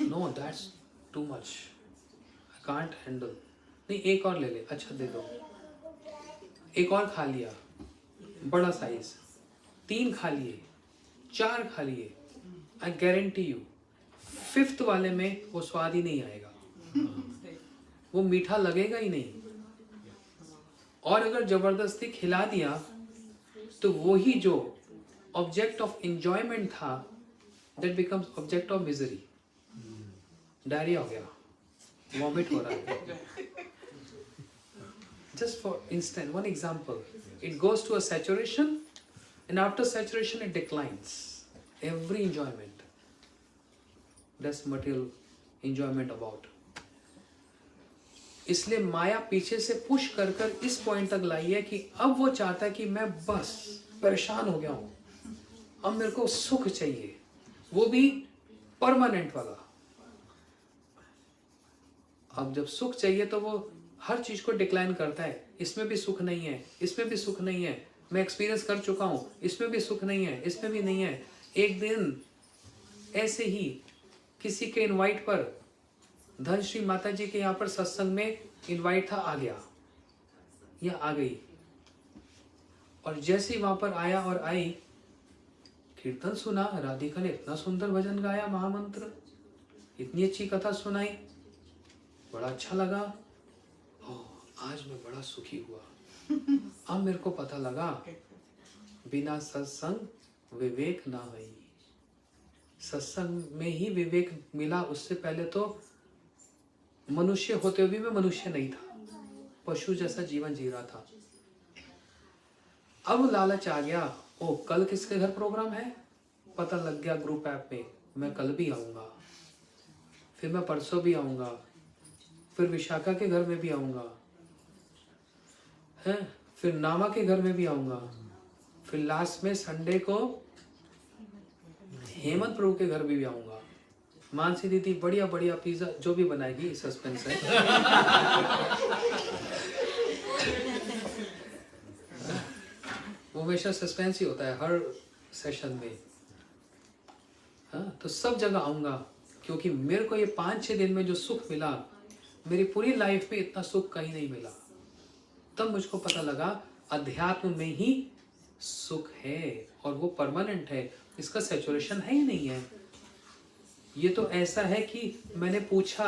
no that's too much, I can't handle, नहीं एक और ले ले, अच्छा दे दो, एक और खा लिया बड़ा साइज, 3 खा लिए, 4 खा लिए, आई गारंटी यू 5th वाले में वो स्वाद ही नहीं आएगा, वो मीठा लगेगा ही नहीं। और अगर जबरदस्ती खिला दिया तो वो ही जो ऑब्जेक्ट ऑफ एंजॉयमेंट था, that becomes object of misery. Diarrhoea हो गया, वॉमिट हो रहा है। Just for instant one example, it goes to a saturation and after saturation it declines every enjoyment, that's material enjoyment about. इसलिए माया पीछे से पुश कर कर इस पॉइंट तक लाई है कि अब वो चाहता है कि मैं बस परेशान हो गया हूं, अब मेरे को सुख चाहिए, वो भी परमानेंट वाला। अब जब सुख चाहिए तो वो हर चीज को डिक्लाइन करता है, इसमें भी सुख नहीं है, इसमें भी सुख नहीं है, मैं एक्सपीरियंस कर चुका हूं, इसमें भी सुख नहीं है, इसमें भी नहीं है। एक दिन ऐसे ही किसी के इनवाइट पर, धनश्री माता जी के यहाँ पर सत्संग में इनवाइट था, आ गया या आ गई, और जैसे ही वहां पर आया और आई, कीर्तन सुना, राधिका ने इतना सुंदर भजन गाया, महामंत्र, इतनी अच्छी कथा सुनाई, बड़ा अच्छा लगा, आज मैं बड़ा सुखी हुआ। अब मेरे को पता लगा बिना सत्संग विवेक ना हुई, सत्संग में ही विवेक मिला, उससे पहले तो मनुष्य होते हुए भी मैं मनुष्य नहीं था, पशु जैसा जीवन जी रहा था। अब लालच आ गया, ओ कल किसके घर प्रोग्राम है, पता लग गया ग्रुप ऐप में, मैं कल भी आऊंगा, फिर मैं परसों भी आऊंगा, फिर विशाखा के घर में भी आऊंगा, हैं, फिर नामा के घर में भी आऊंगा, फिर लास्ट में संडे को हेमंत प्रभु के घर में भी आऊंगा। मानसी दीदी बढ़िया बढ़िया पिज्जा जो भी बनाएगी, सस्पेंस है। वो हमेशा सस्पेंस ही होता है हर सेशन में। हाँ, तो सब जगह आऊंगा, क्योंकि मेरे को ये 5-6 दिन में जो सुख मिला, मेरी पूरी लाइफ में इतना सुख कहीं नहीं मिला। तब मुझको पता लगा अध्यात्म में ही सुख है, और वो परमानेंट है, इसका सैचुरेशन है ही नहीं है। ये तो ऐसा है कि मैंने पूछा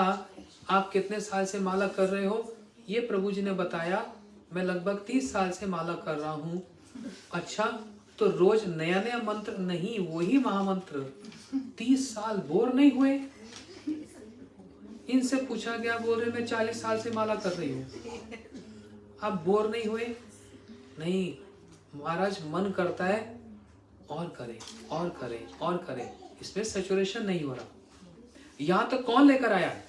आप कितने साल से माला कर रहे हो, ये प्रभु जी ने बताया मैं लगभग 30 साल से माला कर रहा हूँ। अच्छा, तो रोज नया नया मंत्र नहीं, वही महामंत्र, 30 साल बोर नहीं हुए? इनसे पूछा गया, बोल रहे मैं 40 साल से माला कर रही हूँ, आप बोर नहीं हुए? नहीं महाराज, मन करता है और करें और करें और करें, इसमें सैचुरेशन नहीं हो रहा। यहां तक कौन लेकर आया है?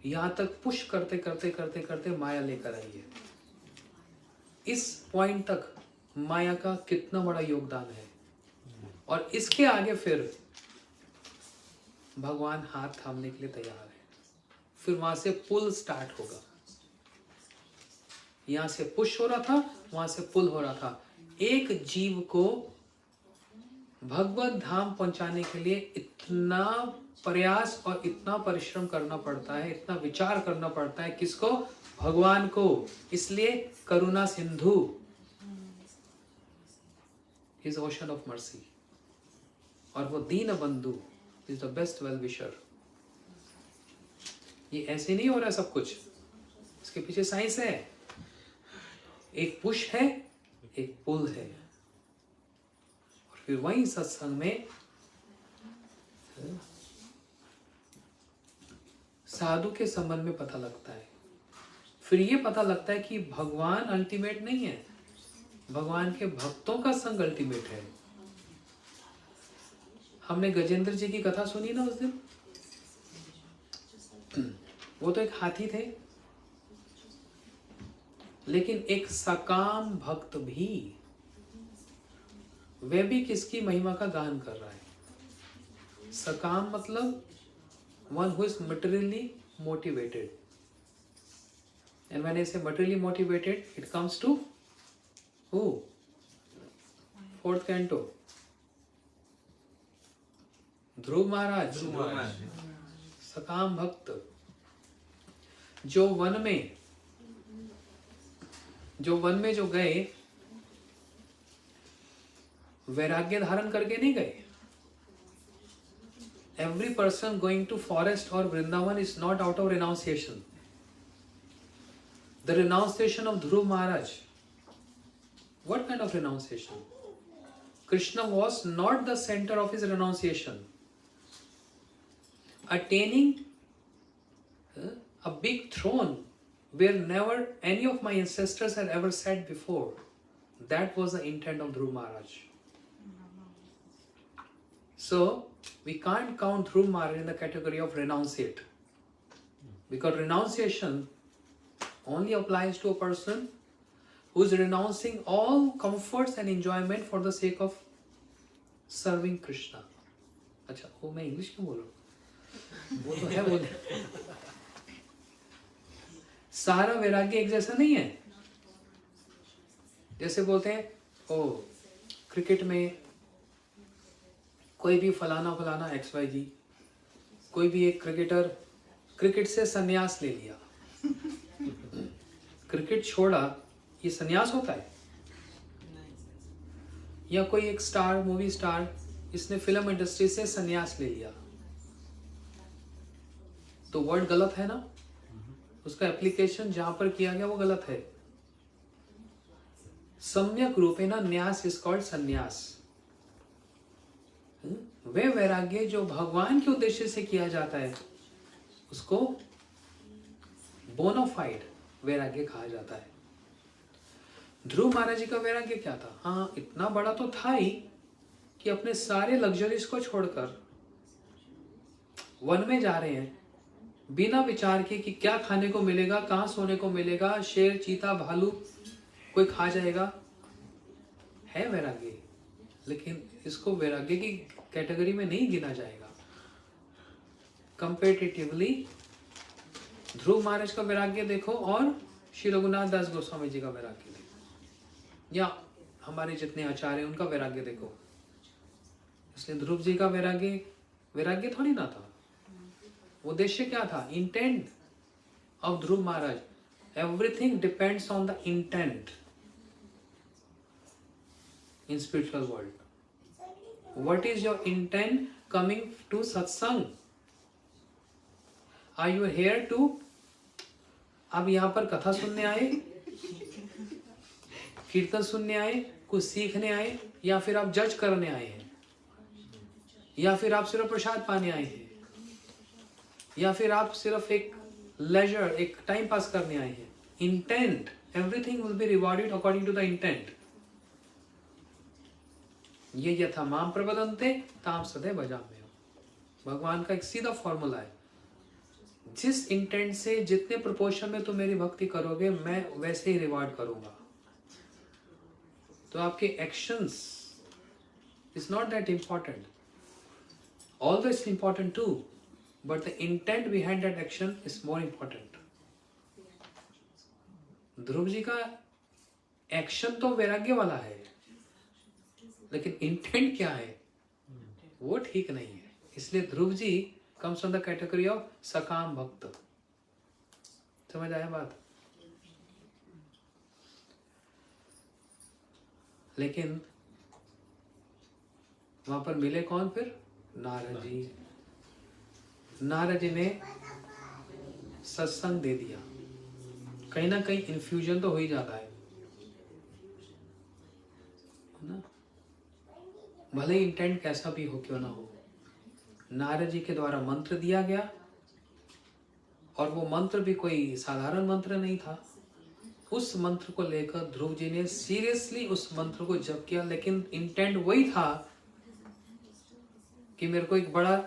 यहां तक पुश करते करते करते करते माया लेकर आई है। इस पॉइंट तक माया का कितना बड़ा योगदान है, और इसके आगे फिर भगवान हाथ थामने के लिए तैयार है। फिर वहां से पुल स्टार्ट होगा। यहाँ से पुश हो रहा था, वहां से पुल हो रहा था। एक जीव को भगवत धाम पहुंचाने के लिए इतना प्रयास और इतना परिश्रम करना पड़ता है, इतना विचार करना पड़ता है। किसको? भगवान को। इसलिए करुणा सिंधु इज ओशन ऑफ मर्सी, और वो दीन बंधु is the best well wisher. ये ऐसे नहीं हो रहा सब कुछ, इसके पीछे साइंस है। एक पुश है, एक पुल है, और फिर वही सत्संग में साधु के संबंध में पता लगता है। फिर ये पता लगता है कि भगवान अल्टीमेट नहीं है, भगवान के भक्तों का संग अल्टीमेट है। हमने गजेंद्र जी की कथा सुनी ना उस दिन। वो तो एक हाथी थे, लेकिन एक सकाम भक्त भी, वह भी किसकी महिमा का गान कर रहा है। सकाम मतलब one who is materially motivated, and when I say materially motivated, it comes to who? Fourth canto, ध्रुव महाराज। सकाम भक्त जो वन में जो गए, वैराग्य धारण करके नहीं गए। Every person going to forest or Vrindavan is not out of renunciation. The renunciation of Dhruv Maharaj, what kind of renunciation? Krishna was not the center of his renunciation. Attaining a big throne where never any of my ancestors had ever sat before, that was the intent of Dhruv Maharaj. So we can't count Dhruv Maharaj in the category of renunciate, because renunciation only applies to a person who is renouncing all comforts and enjoyment for the sake of serving Krishna. अच्छा, वो मैं English क्यों बोल रहा हूँ? वो तो है बोले। सारा वैराग्य एक जैसा नहीं है। जैसे बोलते हैं ओ क्रिकेट में कोई भी फलाना XYZ, कोई भी एक क्रिकेटर क्रिकेट से संन्यास ले लिया, क्रिकेट छोड़ा, ये संन्यास होता है? या कोई एक स्टार, मूवी स्टार, इसने फिल्म इंडस्ट्री से संन्यास ले लिया, तो वर्ड गलत है ना, उसका एप्लीकेशन जहां पर किया गया वो गलत है। सम्यक रूपेण न्यास इज कॉल्ड संन्यास। वे वैराग्य जो भगवान के उद्देश्य से किया जाता है उसको बोनाफाइड वैराग्य कहा जाता है। ध्रुव महाराज जी का वैराग्य क्या था? हाँ, इतना बड़ा तो था ही कि अपने सारे लग्जरीज को छोड़कर वन में जा रहे हैं, बिना विचार के कि क्या खाने को मिलेगा, कहाँ सोने को मिलेगा, शेर, चीता, भालू कोई खा जाएगा। है वैराग्य, लेकिन इसको वैराग्य की कैटेगरी में नहीं गिना जाएगा। कंपेटिटिवली ध्रुव महाराज का वैराग्य देखो और श्री रघुनाथ दास गोस्वामी जी का वैराग्य देखो, या हमारे जितने आचार्य हैं उनका वैराग्य देखो। इसलिए ध्रुव जी का वैराग्य थोड़ी ना था। उद्देश्य क्या था? Intent of Dhruv Maharaj. Everything depends on the intent in spiritual world. What is your intent coming to satsang? Are you here to अब यहाँ पर कथा सुनने आए, कीर्तन सुनने आए, कुछ सीखने आए, या फिर आप जज करने आए हैं, या फिर आप सिर्फ प्रसाद पाने आए हैं, या फिर आप सिर्फ एक लेजर, एक टाइम पास करने आए हैं? Intent, everything will be rewarded according to the intent. ये यथा माम प्रबदन्ते ताम सदैव भजाम्यहम्। भगवान का एक सीधा फॉर्मूला है, जिस इंटेंट से जितने प्रोपोर्शन में तुम मेरी भक्ति करोगे मैं वैसे ही रिवार्ड करूंगा। तो आपके actions is not that important, although it's important too, but the intent behind that action is more important. Dhruv ji का एक्शन तो वैराग्य वाला है, लेकिन इंटेंट क्या है वो ठीक नहीं है। इसलिए Dhruv ji comes from the category of sakam bhakt. समझ आया बात? लेकिन वहां पर मिले कौन फिर? नारद जी। नारद जी ने सत्संग दे दिया। कहीं ना कहीं इन्फ्यूजन तो हो ही जाता है ना, भले इंटेंट कैसा भी हो क्यों ना हो। नारद जी के द्वारा मंत्र दिया गया, और वो मंत्र भी कोई साधारण मंत्र नहीं था। उस मंत्र को लेकर ध्रुव जी ने सीरियसली उस मंत्र को जप किया, लेकिन इंटेंट वही था कि मेरे को एक बड़ा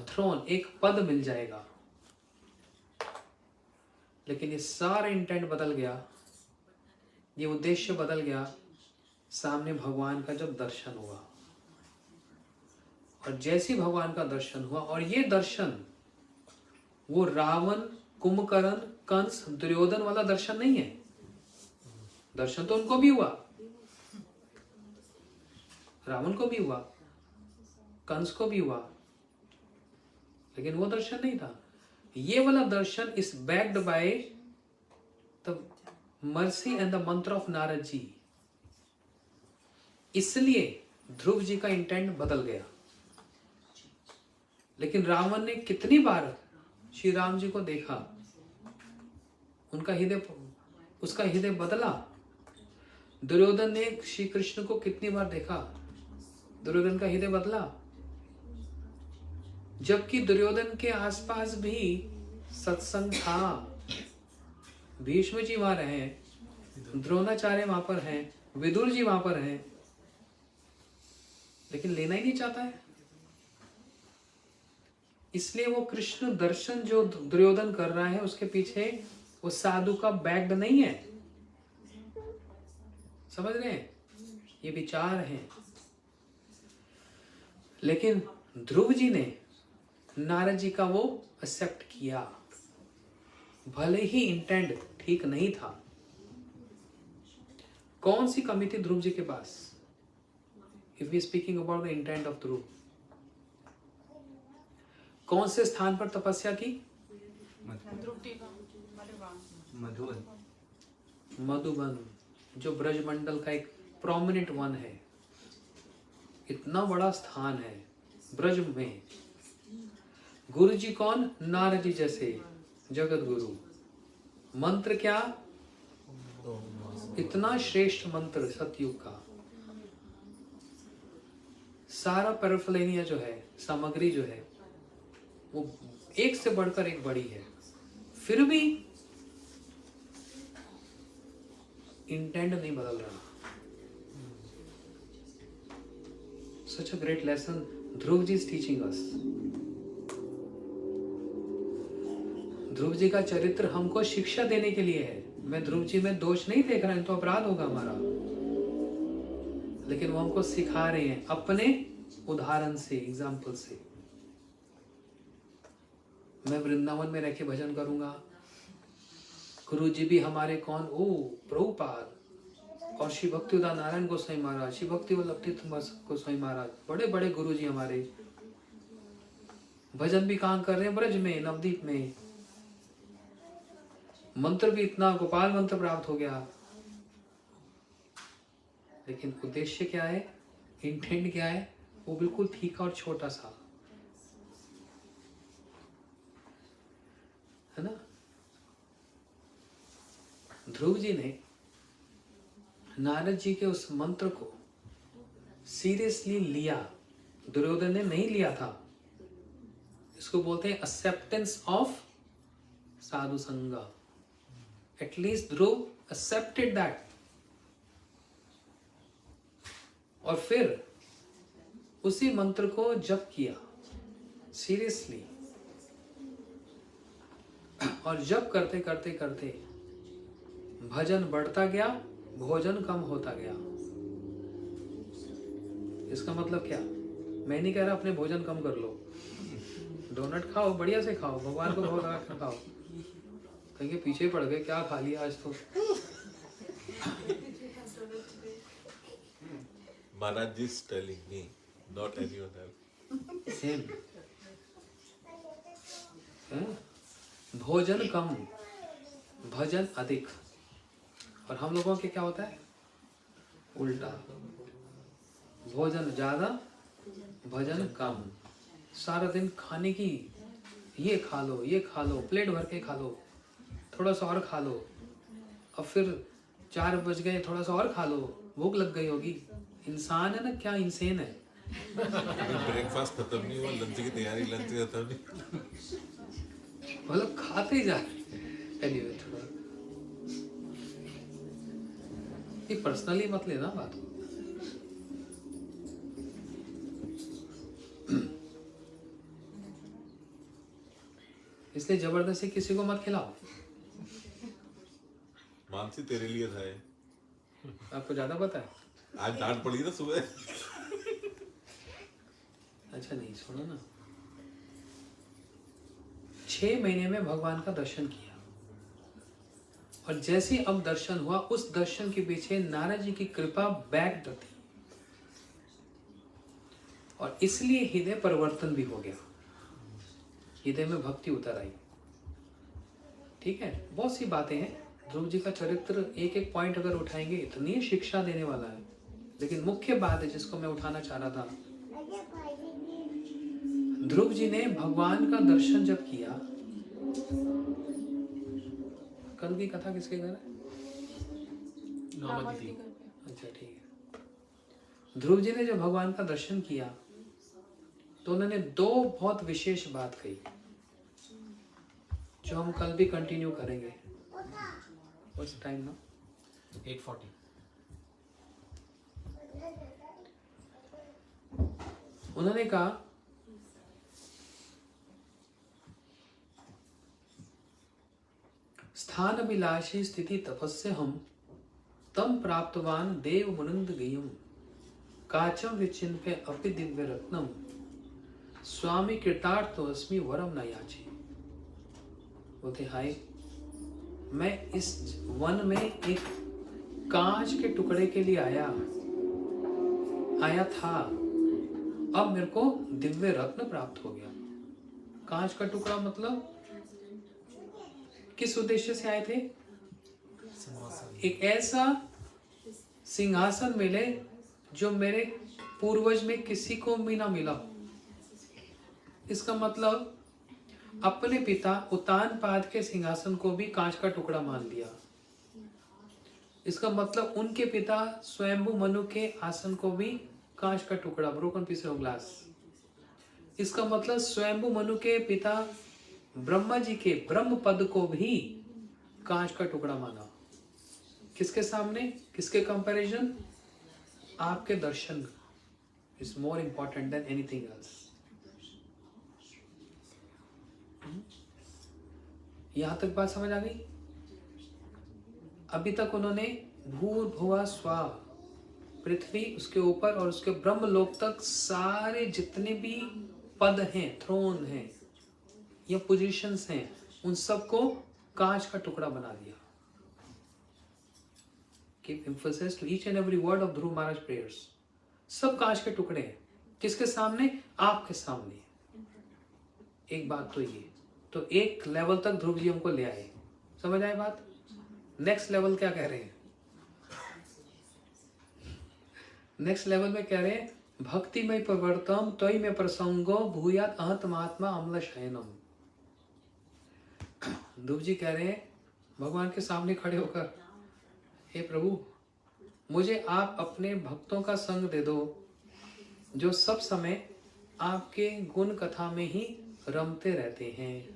थ्रोन, एक पद मिल जाएगा। लेकिन ये सारा इंटेंट बदल गया, ये उद्देश्य बदल गया सामने भगवान का जब दर्शन हुआ। और जैसे भगवान का दर्शन हुआ, और ये दर्शन वो रावण, कुंभकर्ण, कंस, दुर्योधन वाला दर्शन नहीं है। दर्शन तो उनको भी हुआ, रावण को भी हुआ, कंस को भी हुआ, लेकिन वो दर्शन नहीं था। ये वाला दर्शन is backed by the mercy and the mantra of Narad ji. इसलिए ध्रुव जी का इंटेंट बदल गया। लेकिन रावण ने कितनी बार श्री राम जी को देखा, उनका हृदय, उसका हृदय बदला। दुर्योधन ने श्री कृष्ण को कितनी बार देखा, दुर्योधन का हृदय बदला। जबकि दुर्योधन के आसपास भी सत्संग था। भीष्म जी वहां रहे, द्रोणाचार्य वहां पर हैं, विदुर जी वहां पर हैं, लेकिन लेना ही नहीं चाहता है। इसलिए वो कृष्ण दर्शन जो दुर्योधन कर रहा है, उसके पीछे वो साधु का बैग्ड नहीं है। समझ रहे हैं? ये विचार है। लेकिन ध्रुव जी ने नारद जी का वो एक्सेप्ट किया, भले ही इंटेंट ठीक नहीं था। कौन सी कमी थी ध्रुव जी के पास? If we speaking about the intent of Dhruv, कौन से स्थान पर तपस्या की? मधुबन। मधुबन, जो ब्रजमंडल का एक प्रोमिनेंट वन है। इतना बड़ा स्थान है ब्रज में। गुरु जी कौन? नारद जी जैसे जगत गुरु। मंत्र क्या? इतना श्रेष्ठ मंत्र सतयुग का। सारा पैराफिलेनिया जो है, सामग्री जो है, वो एक से बढ़कर एक बड़ी है। फिर भी इंटेंट नहीं बदल रहा। Such a great lesson Dhruv ji is teaching us. ध्रुव जी का चरित्र हमको शिक्षा देने के लिए है। मैं ध्रुव जी में दोष नहीं देख रहा हूं, तो अपराध होगा हमारा, लेकिन वो हमको सिखा रहे हैं अपने उदाहरण से, एग्जाम्पल से। मैं वृंदावन में रह के भजन करूंगा, गुरु जी भी हमारे कौन? ओ प्रभुपाद और श्री भक्ति उदार नारायण गोसाई महाराज, श्री भक्ति वल्लभ तीर्थ गोसाई महाराज, बड़े बड़े गुरु जी हमारे भजन भी काम कर रहे हैं ब्रज में, नवदीप में। मंत्र भी इतना गोपाल मंत्र प्राप्त हो गया, लेकिन उद्देश्य क्या है, इंटेंट क्या है? वो बिल्कुल फीका और छोटा सा है ना। ध्रुव जी ने नारद जी के उस मंत्र को सीरियसली लिया, दुर्योधन ने नहीं लिया था। इसको बोलते हैं एक्सेप्टेंस ऑफ साधु संग। एटलीस्ट ध्रुव एक्सेप्टेड दैट, और फिर उसी मंत्र को जप किया सीरियसली। और जप करते करते करते भजन बढ़ता गया, भोजन कम होता गया। इसका मतलब क्या? मैं नहीं कह रहा अपने भोजन कम कर लो, डोनट खाओ, बढ़िया से खाओ, भगवान को भोग लगा कर खाओ, कहीं के पीछे पड़ गए, क्या खा लिया आज तो। Maharaj is telling me, not anyone else. Same भोजन कम भजन अधिक, और हम लोगों के क्या होता है उल्टा, भोजन ज्यादा भजन कम। सारा दिन खाने की, ये खा लो ये खा लो, प्लेट भर के खा लो, थोड़ा सा और खा लो, अब फिर 4 बज गए, थोड़ा सा और खा लो, भूख लग गई होगी। इंसान है ना, क्या इंसान है। ब्रेकफास्ट खत्म नहीं हुआ, लंच की तैयारी, लंच खत्म नहीं। मतलब खाते ही जा रहे। Anyway, थोड़ा ये पर्सनली मत लेना बात को। इसलिए जबरदस्ती किसी को मत खिलाओ। मानसी तेरे लिए था ये। आपको ज्यादा पता है। आज डांट पड़ी ना सुबह। अच्छा नहीं, सुनो ना, 6 महीने में भगवान का दर्शन किया, और जैसे अब दर्शन हुआ, उस दर्शन के पीछे नारद जी की कृपा बैक्ड थी, और इसलिए हृदय परिवर्तन भी हो गया, हृदय में भक्ति उतर आई। ठीक है, बहुत सी बातें हैं। ध्रुव जी का चरित्र एक एक पॉइंट अगर उठाएंगे, इतनी शिक्षा देने वाला है। लेकिन मुख्य बात है जिसको मैं उठाना चाह रहा था, ध्रुव जी ने भगवान का दर्शन जब किया, कल की कथा किसके घर है? नॉर्मली अच्छा ठीक है। ध्रुव जी ने जब भगवान का दर्शन किया तो उन्होंने 2 बहुत विशेष बात कही, जो हम कल भी कंटिन्यू करेंगे। उस टाइम ना 8:40 उन्होंने कहा, स्थान अभिलाषी स्थिति तपस्य हम तम प्राप्तवान देव मुनिंद गयम काचम विचिन्पे अपि दिव्य रत्नम स्वामी कृतार्थ अस्मि वरम न याचे। बोलते हाय, मैं इस वन में एक कांच के टुकड़े के लिए आया था, अब मेरे को दिव्य रत्न प्राप्त हो गया। कांच का टुकड़ा मतलब किस उद्देश्य से आए थे? एक ऐसा सिंहासन मिले जो मेरे पूर्वज में किसी को भी ना मिला। इसका मतलब अपने पिता उत्तानपाद के सिंहासन को भी कांच का टुकड़ा मान लिया। इसका मतलब उनके पिता स्वयंभू मनु के आसन को भी कांच का टुकड़ा, ब्रोकन पीस ऑफ ग्लास। इसका मतलब स्वयंभू मनु के पिता ब्रह्मा जी के ब्रह्म पद को भी कांच का टुकड़ा माना। किसके सामने, किसके कंपैरिजन? आपके दर्शन is more important than anything else. यहां तक बात समझ आ गई? अभी तक उन्होंने भूर्भुवः स्वः, पृथ्वी, उसके ऊपर और उसके ब्रह्म लोक तक सारे जितने भी पद हैं, थ्रोन हैं या पोजीशंस हैं, उन सबको कांच का टुकड़ा बना दिया। Give emphasis to each and every word of Dhruv Maharaj prayers. सब कांच के टुकड़े हैं। किसके सामने? आपके सामने। एक बात तो ये, तो एक लेवल तक ध्रुव जी हमको ले आए। समझ आए बात? नेक्स्ट लेवल क्या कह रहे हैं? नेक्स्ट लेवल में कह रहे हैं, भक्ति में प्रवर्तम त्वयि में प्रसंगो भूयात अहत महात्मा अम्ल शयनम। ध्रुव जी कह रहे हैं भगवान के सामने खड़े होकर, हे प्रभु, मुझे आप अपने भक्तों का संग दे दो जो सब समय आपके गुण कथा में ही रमते रहते हैं।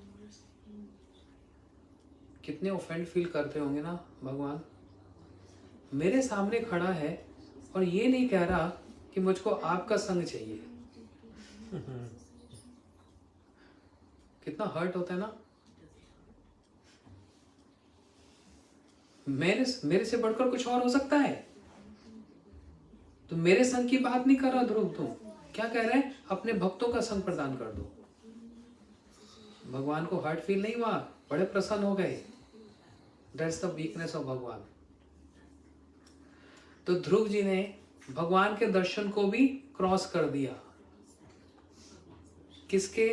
कितने ऑफेंड फील करते होंगे ना भगवान, मेरे सामने खड़ा है और ये नहीं कह रहा कि मुझको आपका संग चाहिए। कितना हर्ट होता है ना। मेरे से बढ़कर कुछ और हो सकता है। तो मेरे संग की बात नहीं कर रहा ध्रुव, तुम क्या कह रहे हैं? अपने भक्तों का संग प्रदान कर दो। भगवान को हर्ट फील नहीं हुआ, बड़े प्रसन्न हो गए। दैट्स द वीकनेस ऑफ भगवान। तो ध्रुव जी ने भगवान के दर्शन को भी क्रॉस कर दिया। किसके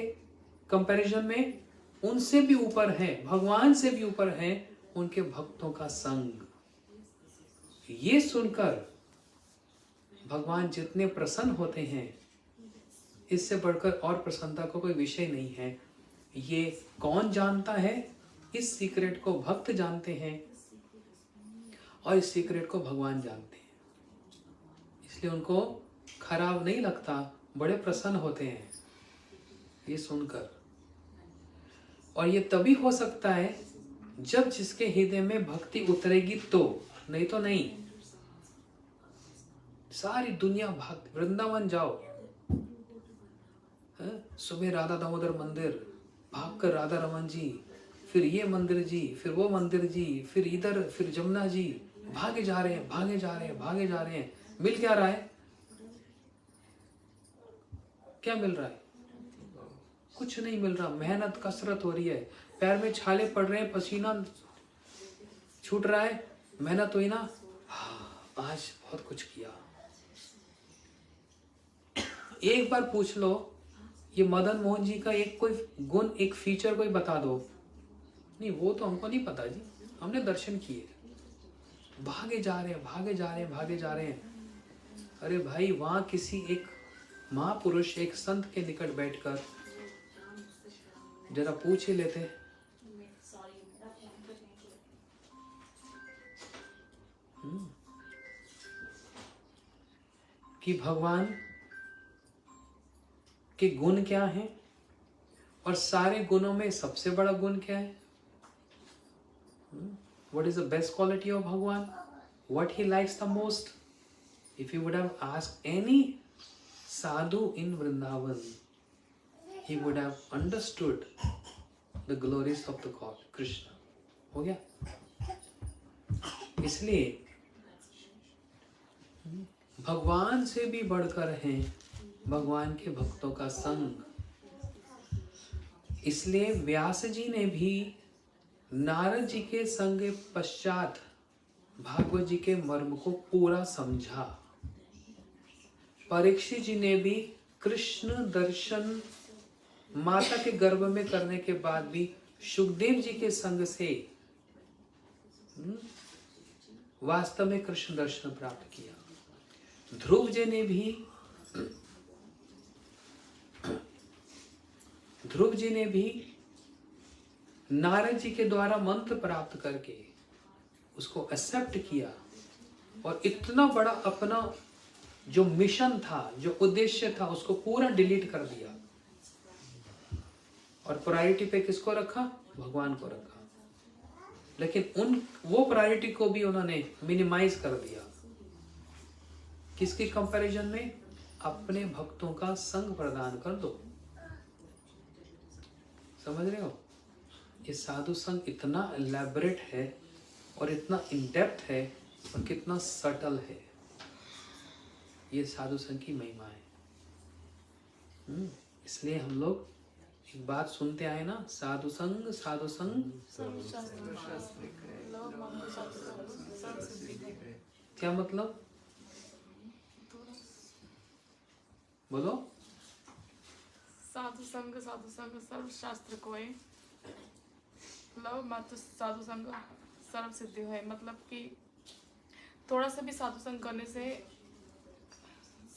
कंपैरिजन में? उनसे भी ऊपर है, भगवान से भी ऊपर है उनके भक्तों का संग। ये सुनकर भगवान जितने प्रसन्न होते हैं, इससे बढ़कर और प्रसन्नता को कोई विषय नहीं है। ये कौन जानता है? इस सीक्रेट को भक्त जानते हैं और इस सीक्रेट को भगवान जानते हैं, इसलिए उनको खराब नहीं लगता, बड़े प्रसन्न होते हैं ये सुनकर। और ये तभी हो सकता है जब जिसके हृदय में भक्ति उतरेगी, तो नहीं तो नहीं। सारी दुनिया भक्त, वृंदावन जाओ, सुबह राधा दामोदर मंदिर, भागकर राधा रमन जी, फिर ये मंदिर जी, फिर वो मंदिर जी, फिर इधर, फिर जमुना जी, भागे जा रहे हैं, भागे जा रहे हैं, भागे जा रहे हैं। मिल क्या रहा है? क्या मिल रहा है? कुछ नहीं मिल रहा। मेहनत कसरत हो रही है, पैर में छाले पड़ रहे हैं, पसीना छूट रहा है, मेहनत हुई ना, आज बहुत कुछ किया। एक बार पूछ लो, ये मदन मोहन जी का एक कोई गुण, एक फीचर कोई बता दो। नहीं, वो तो हमको नहीं पता जी, हमने दर्शन किए। भागे जा रहे हैं, भागे जा रहे हैं, भागे जा रहे हैं। अरे भाई, वहां किसी एक महापुरुष, एक संत के निकट बैठकर जरा पूछ ही लेते कि भगवान के गुण क्या हैं, और सारे गुणों में सबसे बड़ा गुण क्या है? What is the best quality of Bhagwan? What he likes the most? If you would have asked any sadhu in Vrindavan, he would have understood the glories of the God, Krishna. हो गया? इसलिए भगवान से भी बढ़कर हैं भगवान के भक्तों का संग। इसलिए व्यास जी ने भी नारद जी के संग पश्चात भागवत जी के मर्म को पूरा समझा। परीक्षित जी ने भी कृष्ण दर्शन माता के गर्भ में करने के बाद भी सुखदेव जी के संग से वास्तव में कृष्ण दर्शन प्राप्त किया। ध्रुव जी ने भी नारद जी के द्वारा मंत्र प्राप्त करके उसको एक्सेप्ट किया और इतना बड़ा अपना जो मिशन था, जो उद्देश्य था, उसको पूरा डिलीट कर दिया और प्रायोरिटी पे किसको रखा? भगवान को रखा। लेकिन वो प्रायोरिटी को भी उन्होंने मिनिमाइज कर दिया। किसके कंपैरिजन में? अपने भक्तों का संग प्रदान कर दो। समझ रहे हो? ये साधु संग इतना एलैबोरेट है और इतना इन डेप्थ है और कितना सटल है। ये साधु संग की महिमा है। इसलिए हम लोग एक बात सुनते आए ना, साधु संग, साधु संग। क्या मतलब? बोलो। साधु संग सर्व शास्त्र को है, मतलब मात्र साधु संग सर्व सिद्धि है। मतलब कि थोड़ा सा भी साधु संग करने से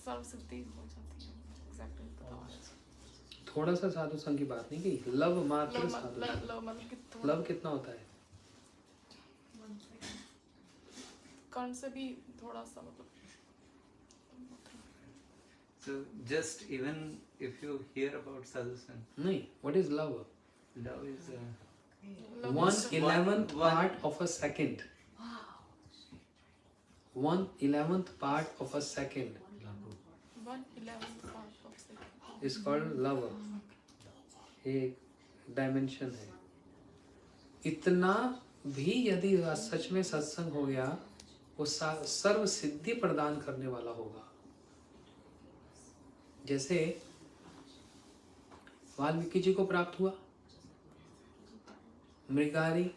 सर्व सिद्धि हो जाती है। एग्जैक्टली थोड़ा सा साधु संग की बात नहीं की, लव मात्र साधु। लव कितना होता है? कर्ण से भी थोड़ा सा, मतलब So just even if you hear about sadhu sang, नहीं, what is love? love is 1/11th part of a second. 1/11th part of a second 1/11 part of second is called love. एक डायमेंशन है। इतना भी यदि सच में सत्संग हो गया, वो सर्व सिद्धि प्रदान करने वाला होगा। जैसे वाल्मीकि जी को प्राप्त हुआ, मृगारी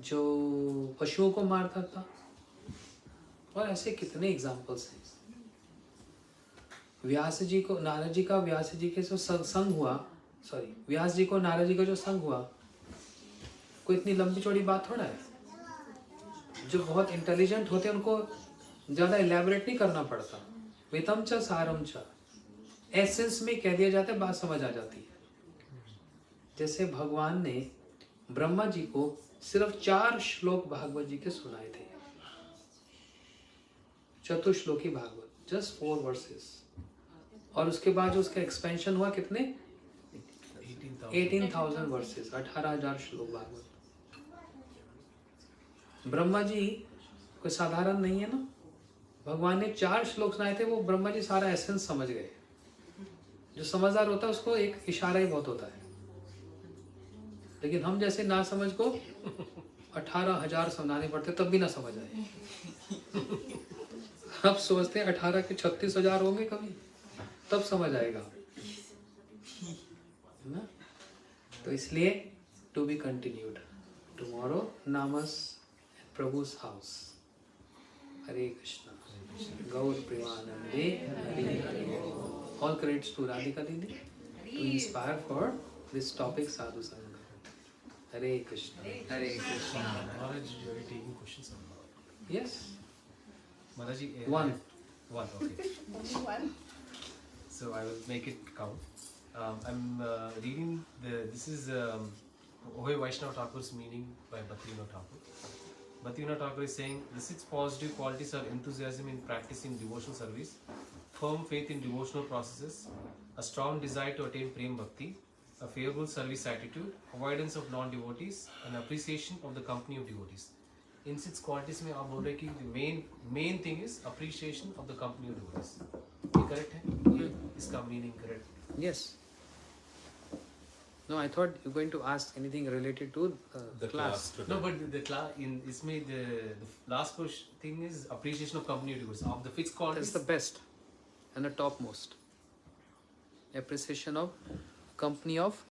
जो पशुओं को मारता था, और ऐसे कितने एग्जाम्पल्स हैं। व्यास जी को नारद जी का व्यास जी के जो संग हुआ, सॉरी व्यास जी को नारद जी का जो संग हुआ, कोई इतनी लंबी चौड़ी बात थोड़ा है। जो बहुत इंटेलिजेंट होते हैं उनको ज़्यादा इलेबोरेट नहीं करना पड़ता। वितम च सारम च, एसेंस में कह दिया जाता है, बात समझ आ जाती है। जैसे भगवान ने ब्रह्मा जी को सिर्फ 4 श्लोक भागवत जी के सुनाए थे, चतुश्लोकी भागवत, जस्ट 4 वर्सेस, और उसके बाद जो उसका एक्सपेंशन हुआ कितने 18,000 वर्सेस, 18,000 श्लोक भागवत। ब्रह्मा जी कोई साधारण नहीं है ना। भगवान ने 4 श्लोक सुनाए थे, वो ब्रह्मा जी सारा एसेंस समझ गए। जो समझदार होता है उसको एक इशारा ही बहुत होता है, लेकिन हम जैसे ना समझ को 18,000 समझाने पड़ते तब भी ना समझ आए। अब सोचते हैं 18 के 36,000 होंगे कभी, तब समझ आएगा, है ना। तो इसलिए टू बी कंटिन्यूड टुमारो, नामस प्रभु's house. Hare Krishna, Gaura Premanande Hari Hari. All credits to Radhika दीदी to inspire for this topic sadhu sanga. Hare Krishna. Hare Krishna. Maharaj, you are taking questions or not? Yes. Maharaj, One. One, okay. So I will make it count. I'm reading this is Ohe Vaishnava Thakur's meaning by Bhaktivinoda Thakur. Bhaktivinoda Thakur is saying the 6 positive qualities are enthusiasm in practicing devotional service, firm faith in devotional processes, a strong desire to attain prem bhakti, a favorable service attitude, avoidance of non-devotees, and appreciation of the company of devotees. In 6 qualities में आप बोल रहे हैं कि the main thing is appreciation of the company of devotees. ये correct है? ये इसका meaning correct? Yes. No, I thought you're going to ask anything related to The class. today. No, but the class in इसमें the last thing is appreciation of company of devotees. Of the 6 qualities. That's the best and the topmost. Appreciation of company of